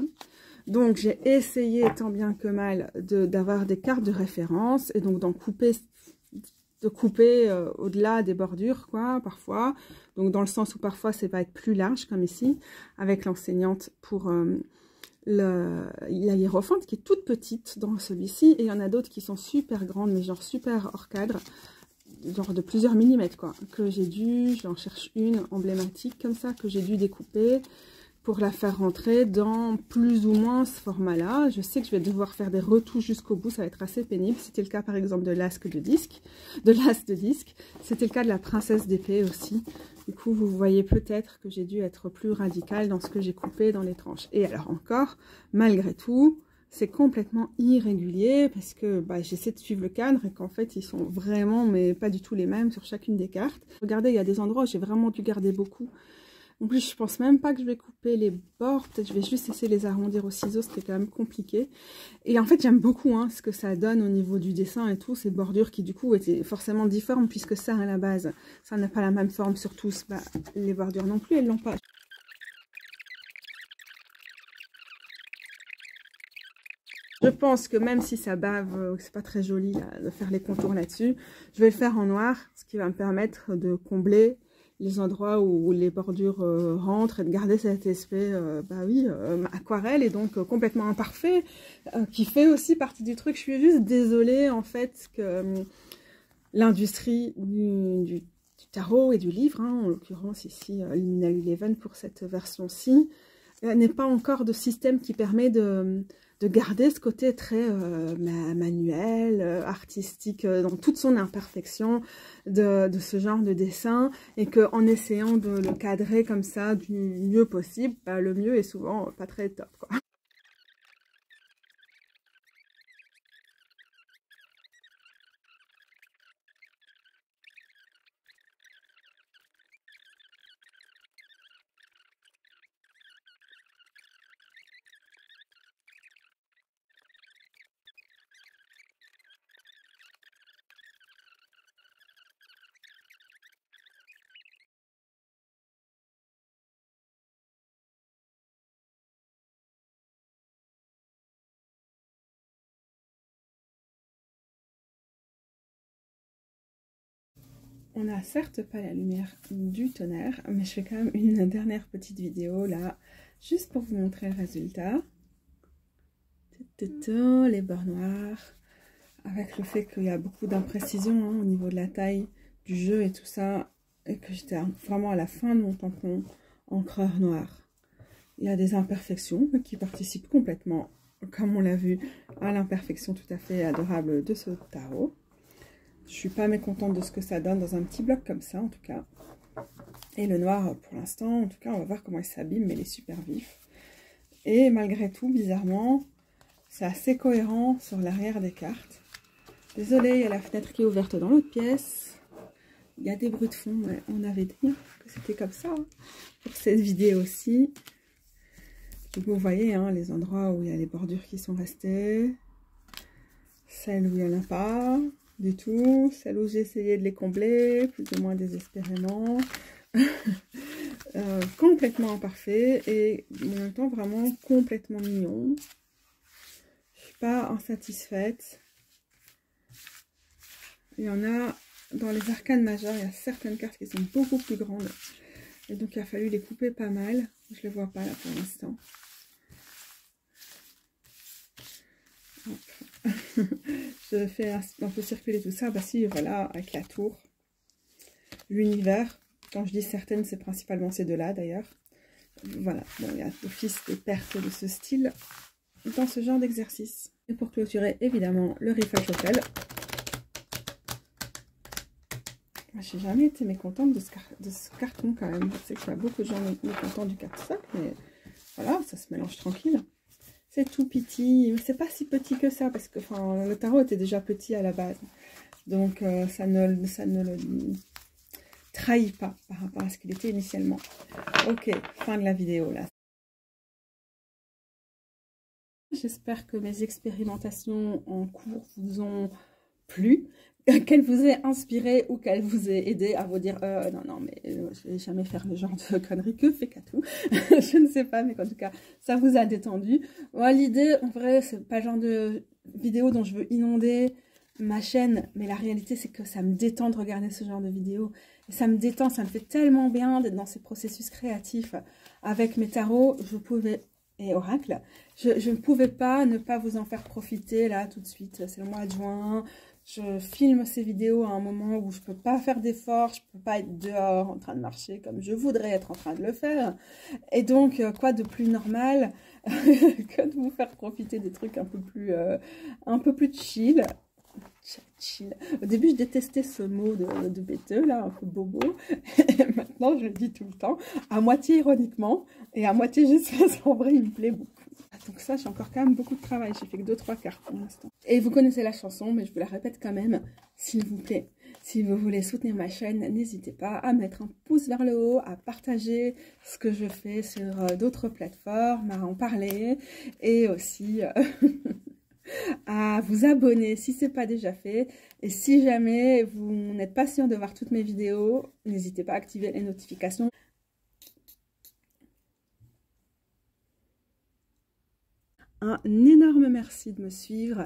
Donc, j'ai essayé, tant bien que mal, d'avoir des cartes de référence, et donc d'en couper, de couper au-delà des bordures, quoi, parfois. Donc, dans le sens où parfois, ça va être plus large, comme ici, avec l'enseignante pour la hiérophante, qui est toute petite dans celui-ci, et il y en a d'autres qui sont super grandes, mais genre super hors cadre, genre de plusieurs millimètres, quoi, que j'ai dû, j'en cherche une emblématique comme ça, que j'ai dû découper pour la faire rentrer dans plus ou moins ce format-là. Je sais que je vais devoir faire des retouches jusqu'au bout, ça va être assez pénible. C'était le cas, par exemple, de l'as de disque. C'était le cas de la princesse d'épée aussi. Du coup, vous voyez peut-être que j'ai dû être plus radicale dans ce que j'ai coupé dans les tranches. Et alors encore, malgré tout, c'est complètement irrégulier parce que j'essaie de suivre le cadre et qu'en fait, ils sont vraiment, mais pas du tout les mêmes sur chacune des cartes. Regardez, il y a des endroits où j'ai vraiment dû garder beaucoup. En plus, je pense même pas que je vais couper les bords. Peut-être je vais juste essayer de les arrondir au ciseau, ce qui est quand même compliqué. Et en fait, j'aime beaucoup ce que ça donne au niveau du dessin et tout. Ces bordures qui, du coup, étaient forcément difformes puisque ça, à la base, ça n'a pas la même forme sur tous. Les bordures non plus, elles l'ont pas. Je pense que même si ça bave, que c'est pas très joli là, de faire les contours là-dessus, je vais le faire en noir, ce qui va me permettre de combler les endroits où les bordures rentrent et de garder cet aspect, aquarelle et donc complètement imparfait, qui fait aussi partie du truc. Je suis juste désolée en fait que l'industrie du tarot et du livre, en l'occurrence ici Luminal 11 pour cette version-ci, n'est pas encore de système qui permet de garder ce côté très manuel, artistique, dans toute son imperfection de ce genre de dessin, et qu'en essayant de le cadrer comme ça du mieux possible, le mieux est souvent pas très top, quoi. On n'a certes pas la lumière du tonnerre, mais je fais quand même une dernière petite vidéo là, juste pour vous montrer le résultat. Les bords noirs, avec le fait qu'il y a beaucoup d'imprécision au niveau de la taille du jeu et tout ça. et que j'étais vraiment à la fin de mon tampon encreur noir. Il y a des imperfections qui participent complètement, comme on l'a vu, à l'imperfection tout à fait adorable de ce tarot. Je suis pas mécontente de ce que ça donne dans un petit bloc comme ça, en tout cas. Et le noir, pour l'instant, en tout cas, on va voir comment il s'abîme, mais il est super vif. Et malgré tout, bizarrement, c'est assez cohérent sur l'arrière des cartes. Désolée, il y a la fenêtre qui est ouverte dans l'autre pièce. Il y a des bruits de fond, mais on avait dit que c'était comme ça hein, pour cette vidéo aussi. Donc vous voyez hein, les endroits où il y a les bordures qui sont restées, celles où il n'y en a pas du tout, celles où j'ai essayé de les combler, plus ou moins désespérément, complètement imparfait et en même temps vraiment complètement mignon. Je suis pas insatisfaite. Il y en a dans les arcanes majeures, il y a certaines cartes qui sont beaucoup plus grandes et donc il a fallu les couper pas mal. Je les vois pas là pour l'instant. Je fais un peu circuler tout ça. Bah si, voilà, avec la tour. L'univers. Quand je dis certaines, c'est principalement ces deux-là d'ailleurs. Voilà, bon, il y a d'office des pertes de ce style dans ce genre d'exercice. Et pour clôturer, évidemment, le Riffle Hotel. J'ai jamais été mécontente de ce carton quand même. Je sais qu'il y a beaucoup de gens mécontents du carte-sac, mais voilà, ça se mélange tranquille. C'est tout petit, mais c'est pas si petit que ça, parce que le tarot était déjà petit à la base. Donc ça ne le trahit pas par rapport à ce qu'il était initialement. Ok, fin de la vidéo là. J'espère que mes expérimentations en cours vous ont plu, qu'elles vous aient inspiré ou qu'elles vous aient aidé à vous dire non mais je vais jamais faire le genre de conneries que fait Katou. Je ne sais pas, mais en tout cas ça vous a détendu. Moi l'idée en vrai c'est pas le genre de vidéo dont je veux inonder ma chaîne, mais la réalité c'est que ça me détend de regarder ce genre de vidéo et ça me détend, ça me fait tellement bien d'être dans ces processus créatifs avec mes tarots. Je pouvais et oracle, je ne pouvais pas ne pas vous en faire profiter là tout de suite. C'est le mois de juin. Je filme ces vidéos à un moment où je peux pas faire d'efforts, je peux pas être dehors en train de marcher comme je voudrais être en train de le faire. Et donc, quoi de plus normal que de vous faire profiter des trucs un peu plus chill. Chill. Au début, je détestais ce mot de bêteux, là, un peu bobo. Et maintenant, je le dis tout le temps, à moitié ironiquement, et à moitié juste parce qu'en vrai, il me plaît beaucoup. Donc ça, j'ai encore quand même beaucoup de travail. J'ai fait que 2-3 cartes pour l'instant. Et vous connaissez la chanson, mais je vous la répète quand même, s'il vous plaît. Si vous voulez soutenir ma chaîne, n'hésitez pas à mettre un pouce vers le haut, à partager ce que je fais sur d'autres plateformes, à en parler, et aussi à vous abonner si ce n'est pas déjà fait. Et si jamais vous n'êtes pas sûr de voir toutes mes vidéos, n'hésitez pas à activer les notifications. Un énorme merci de me suivre.